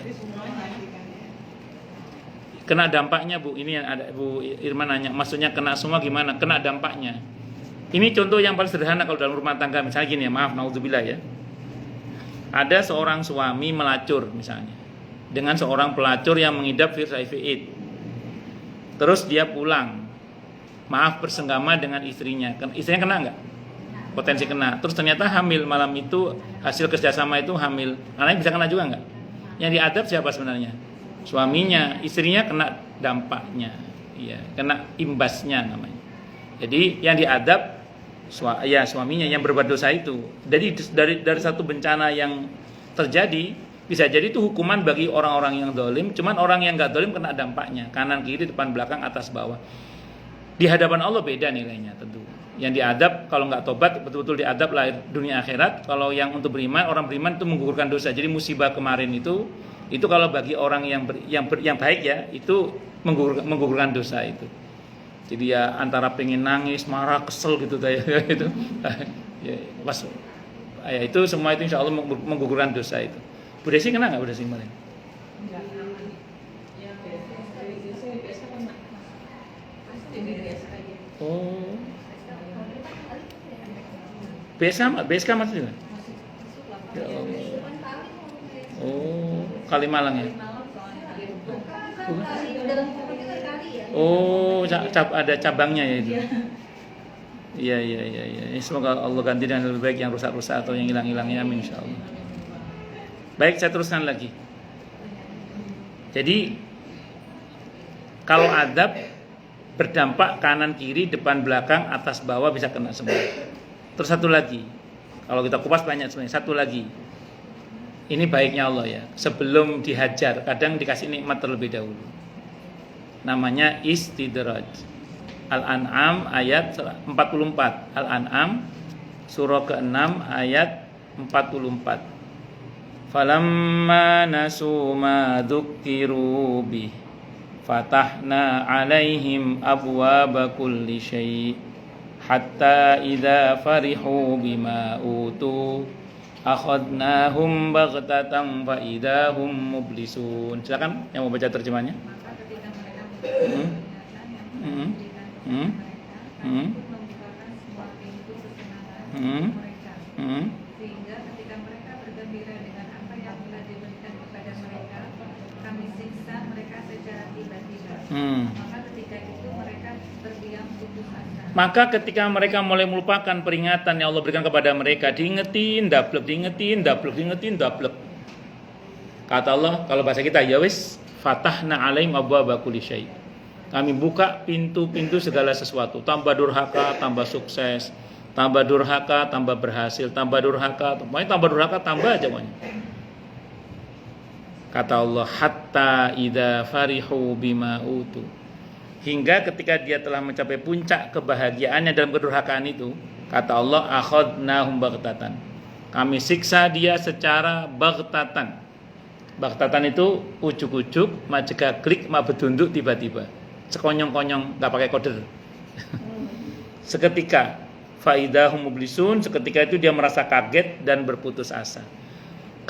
Kena dampaknya Bu. Ini yang ada Bu Irman nanya. Maksudnya kena semua gimana? Kena dampaknya. Ini contoh yang paling sederhana kalau dalam rumah tangga. Misalnya gini ya, maaf, naudzubillah ya. Ada seorang suami melacur misalnya dengan seorang pelacur yang mengidap virus HIV/AIDS. Terus dia pulang, maaf, bersenggama dengan istrinya. Istrinya kena nggak? Potensi kena. Terus ternyata hamil malam itu, hasil kerjasama itu hamil. Anaknya bisa kena juga nggak? Yang diadab siapa sebenarnya? Suaminya. Istrinya kena dampaknya, iya, kena imbasnya namanya. Jadi yang diadab suaminya yang berbuat dosa itu. Jadi dari satu bencana yang terjadi, bisa jadi itu hukuman bagi orang-orang yang zalim. Cuman orang yang nggak zalim kena dampaknya, kanan, kiri, depan, belakang, atas, bawah. Di hadapan Allah beda nilainya tentu. Yang diadab kalau nggak tobat betul-betul diadab lah dunia akhirat. Kalau yang untuk beriman, orang beriman itu menggugurkan dosa. Jadi musibah kemarin itu kalau bagi orang yang baik ya itu menggugurkan dosa itu. Jadi ya antara pengen nangis, marah, kesel gitu kayak itu. Ya, pas ya itu semua itu insya Allah menggugurkan dosa itu. Bu Desi kena nggak Bu Desi kemarin? Oh, BSK masih juga? Ya Allah. Oh, Kalimalang ya? Oh, ada cabangnya ya itu. Iya. Semoga Allah ganti dengan lebih baik yang rusak-rusak atau yang hilang-hilangnya, amin insyaallah. Baik, saya teruskan lagi. Jadi kalau adab berdampak kanan kiri, depan belakang, atas bawah bisa kena semua. Terus satu lagi, kalau kita kupas banyak sebenarnya. Satu lagi, ini baiknya Allah ya. Sebelum dihajar, kadang dikasih nikmat terlebih dahulu. Namanya istidraj. Al-An'am ayat 44. Al-An'am surah ke-6 ayat 44. Falamma nasu ma dzukkiru bih fatahna 'alaihim abwaaba kulli syai' hatta idza farihu bima utu akhadnahum baghtatan fa idahum mublisun. Silakan yang mau baca terjemahnya. Sehingga ketika mereka bergembira dengan apa yang telah diberikan kepada mereka, kami siksa mereka secara tiba-tiba. Maka ketika itu mereka berdiam putus asa. Maka ketika mereka mulai melupakan peringatan yang Allah berikan kepada mereka, diingetin, dablek. Kata Allah, kalau bahasa kita ya wis, fatahna 'alaihim abwaaba kulli syai'. Kami buka pintu-pintu segala sesuatu. Tambah durhaka, tambah sukses. Tambah durhaka, tambah berhasil. Tambah durhaka, tambah aja pokoknya. Kata Allah, hatta idza farihu bima utu. Hingga ketika dia telah mencapai puncak kebahagiaannya dalam kedurhakaan itu, kata Allah, akhadnahum baghtatan. Kami siksa dia secara baghtatan. Baghtatan itu ujuk-ujuk, majeka klik, betunduk tiba-tiba. Sekonyong-konyong, nggak pakai kode. Seketika, faidahum mublisun, seketika itu dia merasa kaget dan berputus asa.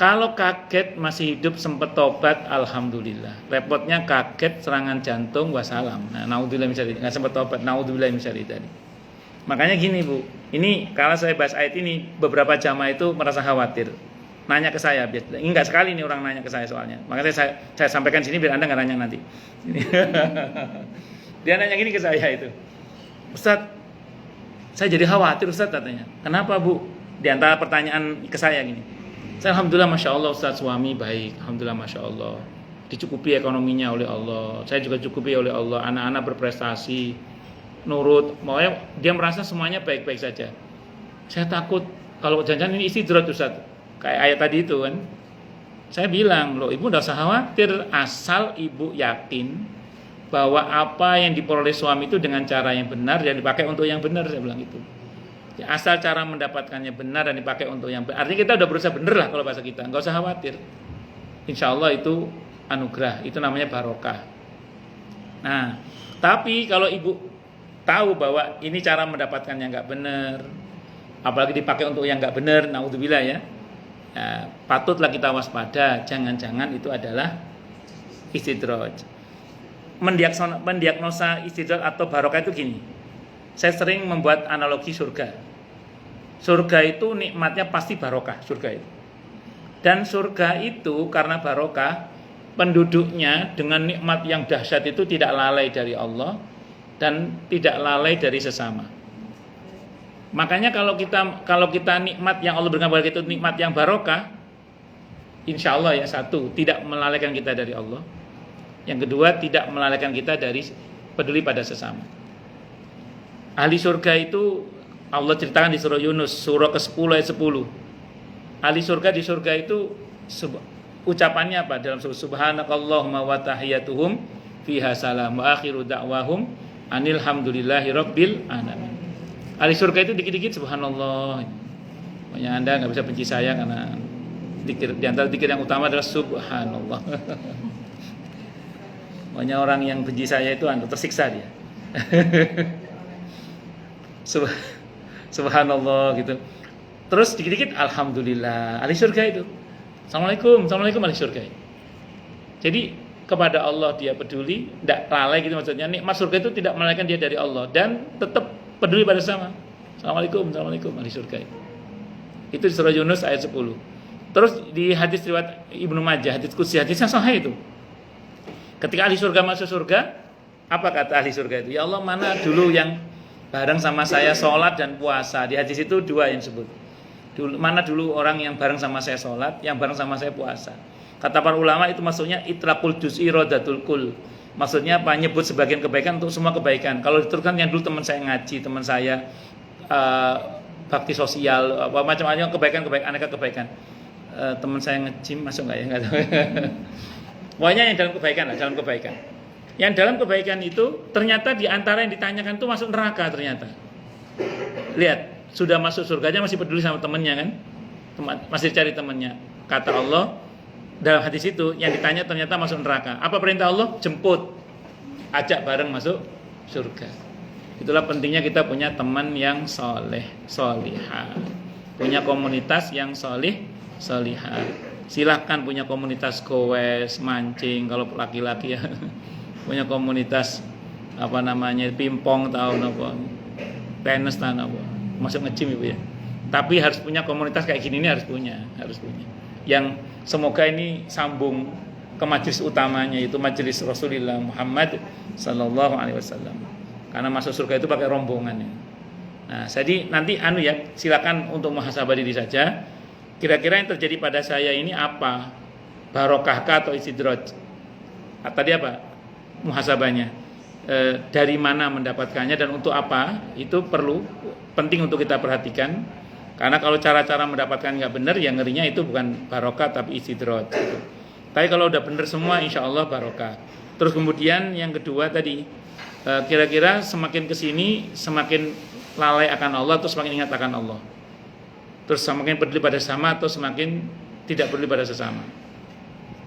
Kalau kaget masih hidup sempat tobat, alhamdulillah. Repotnya kaget serangan jantung, wassalam. Nah, naudzubillah min dzalik, nggak sempat tobat, naudzubillah min dzalik tadi. Makanya gini Bu, ini kalau saya bahas ayat ini, beberapa jamaah itu merasa khawatir. Nanya ke saya, enggak sekali nih orang nanya ke saya soalnya. Makanya saya sampaikan sini biar Anda enggak nanya nanti. Dia nanya gini ke saya itu. Ustaz, saya jadi khawatir Ustaz katanya. Kenapa Bu? Di antara pertanyaan ke saya gini. Saya alhamdulillah Masya Allah Ustaz, suami baik. Alhamdulillah Masya Allah. Dicukupi ekonominya oleh Allah. Saya juga cukupi oleh Allah. Anak-anak berprestasi, nurut. Makanya dia merasa semuanya baik-baik saja. Saya takut kalau jangan-jangan ini istidraj Ustaz. Kayak ayat tadi itu kan. Saya bilang, loh ibu tidak usah khawatir, asal ibu yakin bahwa apa yang diperoleh suami itu dengan cara yang benar dan dipakai untuk yang benar, saya bilang itu. Ya, asal cara mendapatkannya benar dan dipakai untuk yang benar. Artinya kita udah berusaha benar lah kalau bahasa kita, nggak usah khawatir. Insya Allah itu anugerah, itu namanya barokah. Nah, tapi kalau ibu tahu bahwa ini cara mendapatkannya nggak benar, apalagi dipakai untuk yang nggak benar, naudzubillah ya. Ya, patutlah kita waspada, jangan-jangan itu adalah istidraj. Mendiagnosa istidraj atau barokah itu gini. Saya sering membuat analogi surga. Surga itu nikmatnya pasti barokah, surga itu. Dan surga itu karena barokah, penduduknya dengan nikmat yang dahsyat itu tidak lalai dari Allah dan tidak lalai dari sesama. Makanya kalau kita nikmat yang Allah berikan kepada kita itu nikmat yang barokah, insya Allah ya, satu, tidak melalaikan kita dari Allah. Yang kedua, tidak melalaikan kita dari peduli pada sesama. Ahli surga itu Allah ceritakan di surah Yunus, surah ke-10 ayat 10. Ahli surga di surga itu ucapannya apa? Dalam surah Subhanakallahumma wa tahiyyatuhum fiha salam wa akhiru da'wahum Anilhamdulillahi rabbil alamin. Ahli surga itu dikit-dikit subhanallah. Pokoknya Anda nggak bisa benci saya karena di antara zikir yang utama adalah subhanallah. Pokoknya orang yang benci saya itu tersiksa dia. Subhanallah gitu. Terus dikit-dikit alhamdulillah. Ahli surga itu. Assalamualaikum ahli surga. Jadi kepada Allah dia peduli, tidak lalai gitu maksudnya. Nikmat surga itu tidak melalaikan dia dari Allah dan tetap peduli pada sama. Assalamualaikum ahli surga. Itu di surah Yunus ayat 10. Terus di hadis riwayat Ibnu Majah, hadis qudsi, hadis yang sahih itu. Ketika ahli surga masuk surga, apa kata ahli surga itu? Ya Allah, mana dulu yang bareng sama saya sholat dan puasa? Di hadis itu dua yang sebut. Mana dulu orang yang bareng sama saya sholat, yang bareng sama saya puasa? Kata para ulama itu maksudnya itlaqul juz'i radatul kul. Maksudnya apa? Nyebut sebagian kebaikan untuk semua kebaikan. Kalau diteruskan yang dulu teman saya ngaji, teman saya bakti sosial, apa macam-macam kebaikan, aneka kebaikan. Teman saya nge-gym masuk nggak ya? Nggak tahu. Pokoknya yang dalam kebaikan lah, dalam kebaikan. Yang dalam kebaikan itu ternyata di antara yang ditanyakan itu masuk neraka ternyata. Lihat, sudah masuk surganya masih peduli sama temannya kan? Masih cari temannya. Kata Allah dalam hadis itu yang ditanya ternyata masuk neraka. Apa perintah Allah? Jemput, ajak bareng masuk surga. Itulah pentingnya kita punya teman yang soleh, solihah, punya komunitas yang solihah. Silahkan punya komunitas goes, mancing kalau laki-laki ya, punya komunitas pingpong tahu apa, tenis tahu apa, masuk nge-gym ibu ya. Tapi harus punya komunitas kayak gini ini harus punya. Yang semoga ini sambung ke majelis utamanya, yaitu majelis Rasulullah Muhammad sallallahu alaihi wasallam. Karena masuk surga itu pakai rombongan ya. Nah, jadi nanti silakan untuk muhasabah diri saja. Kira-kira yang terjadi pada saya ini apa? Barokahkah atau istidraj? Tadi apa? Muhasabahnya. Dari mana mendapatkannya dan untuk apa? Itu penting untuk kita perhatikan. Karena kalau cara-cara mendapatkan nggak benar, ya ngerinya itu bukan barokah tapi istidraj. Gitu. Tapi kalau udah benar semua, insya Allah barokah. Terus kemudian yang kedua tadi, kira-kira semakin kesini semakin lalai akan Allah atau semakin ingat akan Allah. Terus semakin peduli pada sesama atau semakin tidak peduli pada sesama.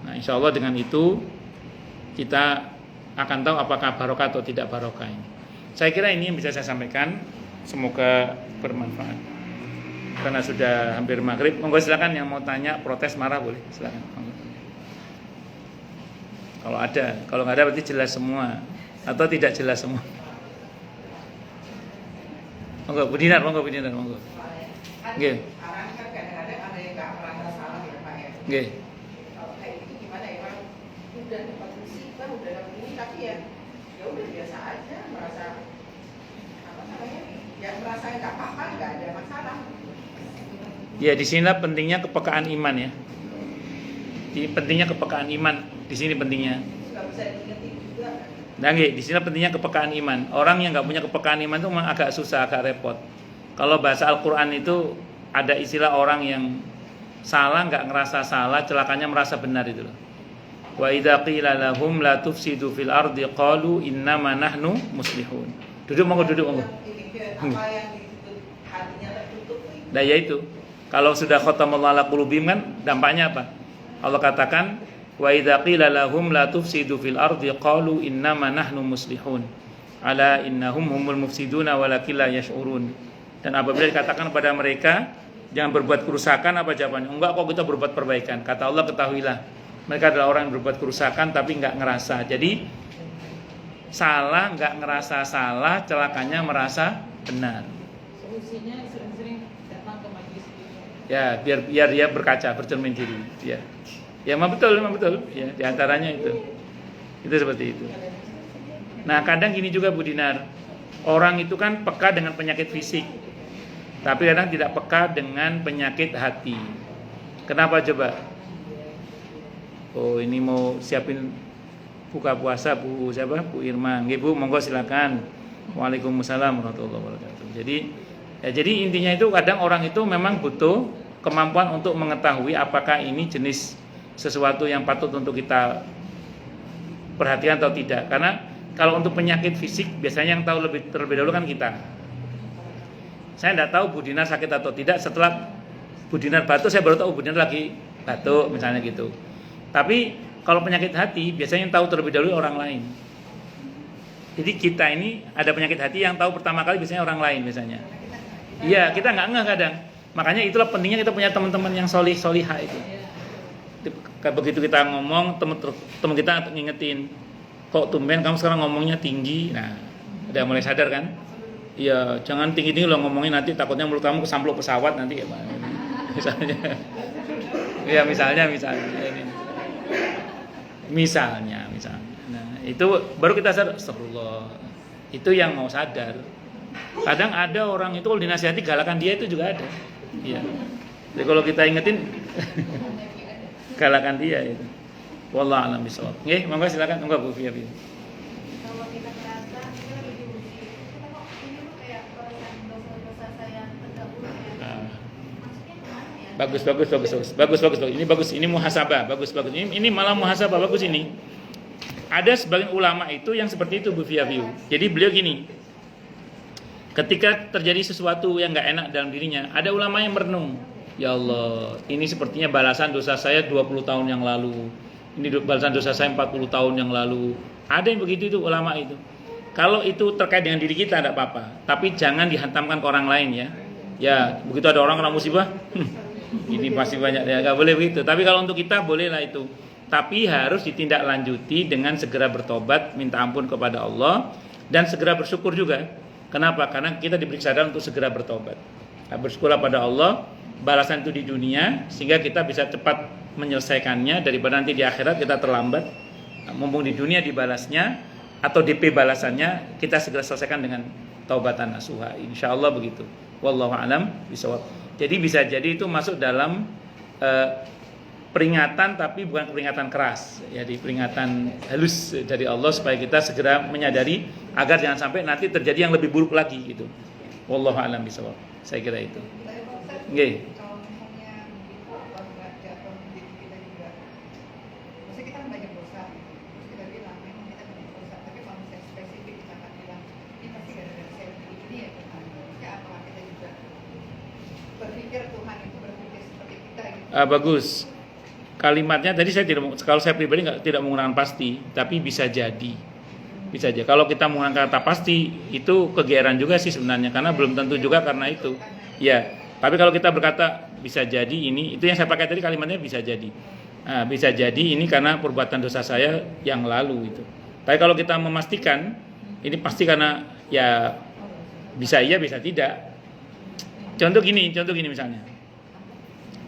Nah, insya Allah dengan itu kita akan tahu apakah barokah atau tidak barokah ini. Saya kira ini yang bisa saya sampaikan. Semoga bermanfaat. Karena sudah hampir maghrib, monggo silakan yang mau tanya, protes, marah boleh, silakan. Kalau ada, kalau nggak ada berarti jelas semua atau tidak jelas semua. Monggo Bu Dinar, monggo. Nggih. Arahan kan kadang-kadang ada yang nggak merasa salah ya Pak ya. Nggih. Kalau kayak gitu gimana ya Pak? Udah dapat musibah, udah dapat ini, tapi ya udah biasa aja, merasa merasa nggak apa-apa, nggak ada masalah. Ya, di sini pentingnya kepekaan iman ya. Pentingnya kepekaan iman di sini pentingnya. Nggak bisa diingetin juga. Nah, di sini pentingnya kepekaan iman. Orang yang nggak punya kepekaan iman itu memang agak susah, agak repot. Kalau bahasa Al-Quran itu ada istilah orang yang salah nggak ngerasa salah, celakanya merasa benar itu loh. Wa idza qila lahum la tufsidu fil ardi qalu innama nahnu muslihun. Duduk monggo. Apa yang ditutup hatinya tertutup? Nah, yaitu kalau sudah khatamallahu ala qulubihim kan dampaknya apa? Allah katakan wa idza qila lahum la tufsidu fil ardi qalu innama nahnu muslihun. Ala innahum humul mufsiduna walakin la yash'urun. Dan apabila dikatakan kepada mereka jangan berbuat kerusakan, apa jawabannya? Enggak kok, kita berbuat perbaikan. Kata Allah, ketahuilah mereka adalah orang yang berbuat kerusakan tapi enggak ngerasa. Jadi salah enggak ngerasa salah, celakanya merasa benar. Solusinya sering-sering datang ke majelis. Ya, biar dia berkaca, bercermin diri. Ya, memang betul. Ya, di antaranya itu seperti itu. Nah, kadang gini juga Bu Dinar, orang itu kan peka dengan penyakit fisik, tapi kadang tidak peka dengan penyakit hati. Kenapa coba? Oh, ini mau siapin buka puasa Bu siapa? Bu Irma. Nggih Bu, monggo silakan. Waalaikumsalam warahmatullahi wabarakatuh. Jadi intinya itu kadang orang itu memang butuh kemampuan untuk mengetahui apakah ini jenis sesuatu yang patut untuk kita perhatikan atau tidak. Karena Kalau untuk penyakit fisik biasanya yang tahu terlebih dahulu kan kita. Saya tidak tahu Bu Dinar sakit atau tidak. Setelah Bu Dinar batuk, saya baru tahu Bu Dinar lagi batuk misalnya gitu. Tapi kalau penyakit hati biasanya yang tahu terlebih dahulu orang lain. Jadi kita ini ada penyakit hati yang tahu pertama kali biasanya orang lain biasanya. Iya, kita nggak ngeh kadang. Makanya itulah pentingnya kita punya teman-teman yang solihah itu. Begitu kita ngomong, teman kita ngingetin, kok tumben kamu sekarang ngomongnya tinggi. Nah, udah mulai sadar kan? Iya, jangan tinggi-tinggi lo ngomongin, nanti takutnya mulut kamu kesamplok pesawat nanti. Misalnya. Iya, misalnya. Misalnya. Nah, itu baru kita sadar, astagfirullah. Itu yang mau sadar. Kadang ada orang itu kalau dinasihati galakan dia itu juga ada. Iya. Jadi kalau kita ingetin galakan dia itu. Wallahu a'lam bishawab. Nggih, monggo silakan Bu Fia. Kalau kita merasa kita lebih uji, kita kok ini tuh kayak perasaan dosa-dosa saya terdahulu ya. Maksudnya kemana ya? Bagus. Ini muhasabah, bagus. Ini malah muhasabah bagus ini. Ada sebagian ulama itu yang seperti itu Bu Fia. Jadi beliau gini, ketika terjadi sesuatu yang nggak enak dalam dirinya, ada ulama yang merenung, ya Allah, ini sepertinya balasan dosa saya 20 tahun yang lalu, ini balasan dosa saya 40 tahun yang lalu. Ada yang begitu itu ulama itu. Kalau itu terkait dengan diri kita tidak apa-apa, tapi jangan dihantamkan ke orang lain ya. Ya begitu ada orang kena musibah, ini pasti banyak ya, nggak boleh begitu. Tapi kalau untuk kita bolehlah itu. Tapi harus ditindaklanjuti dengan segera bertobat, minta ampun kepada Allah, dan segera bersyukur juga. Kenapa? Karena kita diberi kesadaran untuk segera bertobat. Nah, bersyukurlah pada Allah, balasan itu di dunia, sehingga kita bisa cepat menyelesaikannya, daripada nanti di akhirat kita terlambat. Nah, mumpung di dunia dibalasnya, atau DP balasannya, kita segera selesaikan dengan taubatan nasuha. Insya Allah begitu. Wallahu a'lam bishawab. Jadi bisa jadi itu masuk dalam peringatan, tapi bukan peringatan keras, jadi peringatan halus dari Allah supaya kita segera menyadari agar jangan sampai nanti terjadi yang lebih buruk lagi gitu. Wallahu a'lam bishawab. Saya kira itu. Nggih. Kalau misalnya begitu baca atau mendidik kita juga, maksudnya kita kan banyak dosa, terus kita bilang memang kita banyak dosa, tapi kalau misalnya spesifik kita akan bilang ini pasti gara-gara saya begini ya Tuhan. Maksudnya apakah kita juga berpikir Tuhan itu berpikir seperti kita gitu? Bagus. Kalimatnya tadi saya kalau saya pribadi tidak menggunakan pasti, tapi bisa jadi. Kalau kita menggunakan kata pasti itu kegeeran juga sih sebenarnya, karena belum tentu juga karena itu. Ya, tapi kalau kita berkata bisa jadi ini, itu yang saya pakai tadi kalimatnya bisa jadi. Nah, bisa jadi ini karena perbuatan dosa saya yang lalu itu. Tapi kalau kita memastikan ini pasti karena ya bisa iya bisa tidak. Contoh gini misalnya.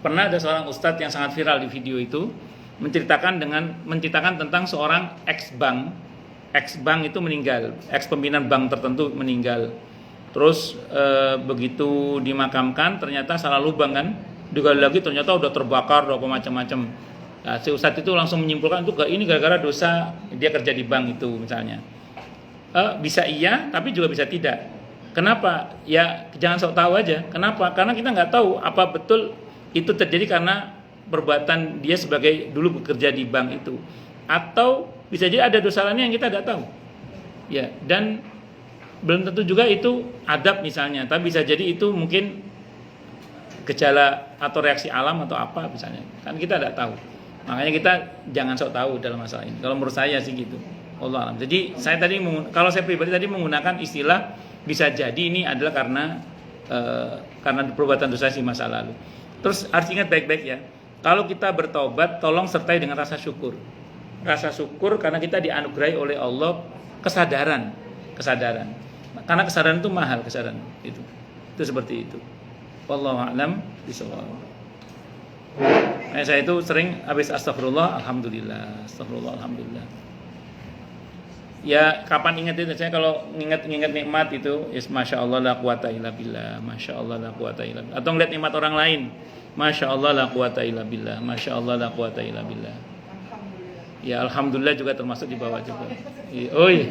Pernah ada seorang ustadz yang sangat viral di video itu menceritakan tentang seorang ex bank itu meninggal, ex pimpinan bank tertentu meninggal. Terus begitu dimakamkan ternyata salah lubang kan, digali lagi ternyata udah terbakar, udah macam-macam. Nah, si ustadz itu langsung menyimpulkan itu ini gara-gara dosa dia kerja di bank itu misalnya. Bisa iya, tapi juga bisa tidak. Kenapa? Ya jangan sok tahu aja. Kenapa? Karena kita nggak tahu apa betul itu terjadi karena perbuatan dia sebagai dulu bekerja di bank itu, atau bisa jadi ada dosa lainnya yang kita tidak tahu ya, dan belum tentu juga itu adab misalnya, tapi bisa jadi itu mungkin gejala atau reaksi alam atau apa misalnya, kan kita tidak tahu. Makanya kita jangan sok tahu dalam masalah ini, kalau menurut saya sih gitu. Allah alam. Jadi kalau saya pribadi tadi menggunakan istilah bisa jadi ini adalah karena perbuatan dosa di masa lalu. Terus harus ingat baik-baik ya, kalau kita bertobat tolong sertai dengan rasa syukur. Rasa syukur karena kita dianugerahi oleh Allah kesadaran. Karena kesadaran itu mahal, kesadaran itu seperti itu. Wallahu a'lam bishawab. Saya itu sering habis astagfirullah alhamdulillah. Ya kapan ingat itu? Saya kalau ingat nikmat itu, masya Allah la quwata illa billah, masya Allah la quwata illa billah. Atau ngeliat nikmat orang lain, masya Allah la quwata illa billah, masya Allah la quwata illa billah. Ya alhamdulillah juga termasuk di bawah juga. Oh iya.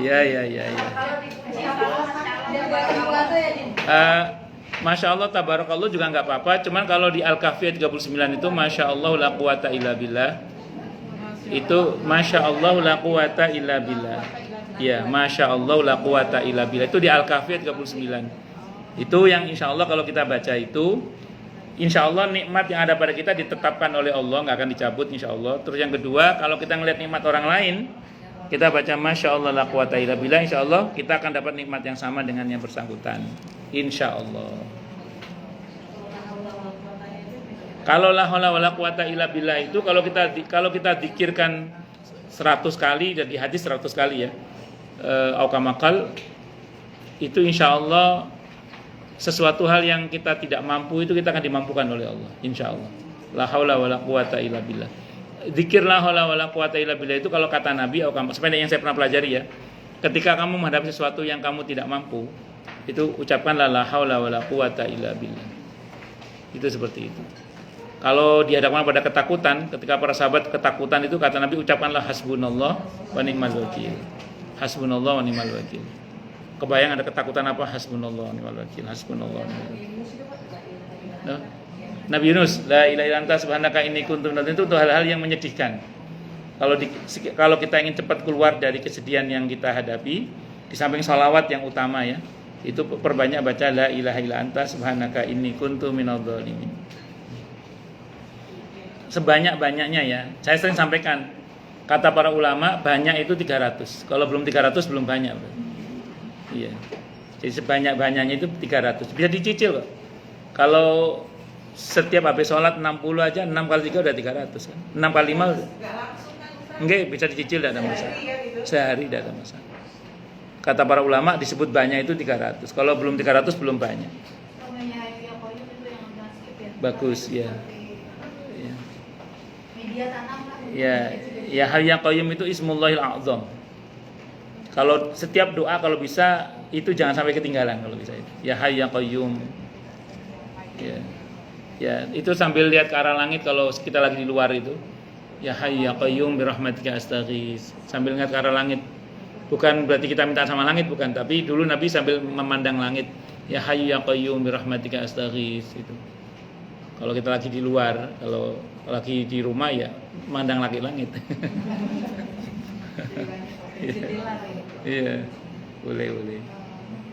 Iya. Masya Allah tabarakallah juga nggak apa-apa. Cuman kalau di Al-Kahfi 39 itu masya Allah la quwata illa billah. Itu Masya Allah la quwata illa billah. Ya, Masya Allah la quwata illa billah. Itu di Al-Kahfi 39. Itu yang insya Allah kalau kita baca itu, insya Allah nikmat yang ada pada kita ditetapkan oleh Allah, nggak akan dicabut insya Allah. Terus yang kedua, kalau kita ngelihat nikmat orang lain, kita baca Masya Allah la quwata illa billah, insya Allah kita akan dapat nikmat yang sama dengan yang bersangkutan. Insya Allah. Kalau la haula wala quwata illa billah itu kalau kita zikirkan 100 kali dan di hadis 100 kali ya. Aukamakal itu insya Allah sesuatu hal yang kita tidak mampu itu kita akan dimampukan oleh Allah, insya Allah. La haula wala quwata illa billah. Zikir la haula wala quwata illa billah itu kalau kata Nabi, sependek yang saya pernah pelajari ya, ketika kamu menghadapi sesuatu yang kamu tidak mampu, itu ucapkanlah la haula wala quwata illa billah. Itu seperti itu. Kalau dihadapkan pada ketakutan, ketika para sahabat ketakutan itu kata Nabi, ucapkanlah hasbunallah wa ni'mal wakil. Hasbunallah wa ni'mal wakil. Kebayang ada ketakutan apa? Hasbunallah wa ni'mal wakil. Hasbunallah wa ni'mal wakil. Nabi Yunus, la ilaha illa anta subhanaka inni kuntu minadh dhalimin, itu hal-hal yang menyedihkan. Kalau kita ingin cepat keluar dari kesedihan yang kita hadapi, di samping salawat yang utama ya, itu perbanyak baca la ilaha illa anta subhanaka inni kuntu minadh dhalimin. Sebanyak-banyaknya ya. Saya sering sampaikan, kata para ulama banyak itu 300. Kalau belum 300 belum banyak. Iya. Jadi sebanyak-banyaknya itu 300. Bisa dicicil kok. Kalau setiap habis sholat 60 aja, 6 kali 3 udah 300 kan. 6 kali 5 udah. Enggak, bisa dicicil, tidak ada masalah. Sehari tidak ada masalah. Kata para ulama disebut banyak itu 300. Kalau belum 300 belum banyak. Bagus ya. Ya Hayy ya Qayyum itu Ismullahil A'zam. Kalau setiap doa kalau bisa itu jangan sampai ketinggalan kalau bisa itu. Ya Hayy ya Qayyum. Ya, itu sambil lihat ke arah langit kalau kita lagi di luar itu. Ya Hayy ya Qayyum bi rahmatika astaghits. Sambil lihat ke arah langit. Bukan berarti kita minta sama langit, bukan, tapi dulu Nabi sambil memandang langit. Ya Hayy ya Qayyum bi rahmatika astaghits itu. Kalau kita lagi di luar, kalau lagi di rumah ya mandang langit. Iya, boleh.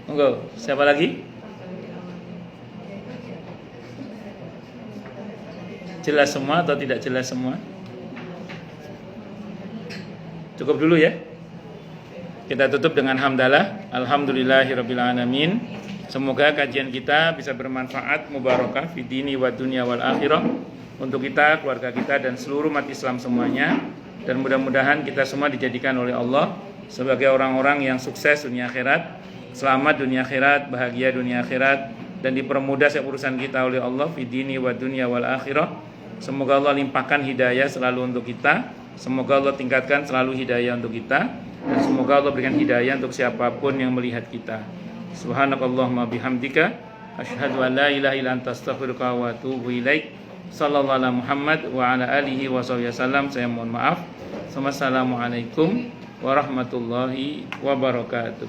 Monggo, siapa lagi? Jelas semua atau tidak jelas semua? Cukup dulu ya. Kita tutup dengan hamdalah. Alhamdulillahirabbil alamin. Semoga kajian kita bisa bermanfaat, mubarakah fi dini wa dunya wal akhirah untuk kita, keluarga kita dan seluruh umat Islam semuanya, dan mudah-mudahan kita semua dijadikan oleh Allah sebagai orang-orang yang sukses dunia akhirat, selamat dunia akhirat, bahagia dunia akhirat, dan dipermudah setiap urusan kita oleh Allah fi dini wa dunya wal akhirah. Semoga Allah limpahkan hidayah selalu untuk kita, semoga Allah tingkatkan selalu hidayah untuk kita, dan semoga Allah berikan hidayah untuk siapapun yang melihat kita. Subhanakallahumma bihamdika asyhadu an la ilaha illa anta astaghfiruka wa atubu ilaik. Sallallahu ala Muhammad wa ala alihi wa sahbihi wasallam. Saya mohon maaf. Wassalamualaikum warahmatullahi wabarakatuh.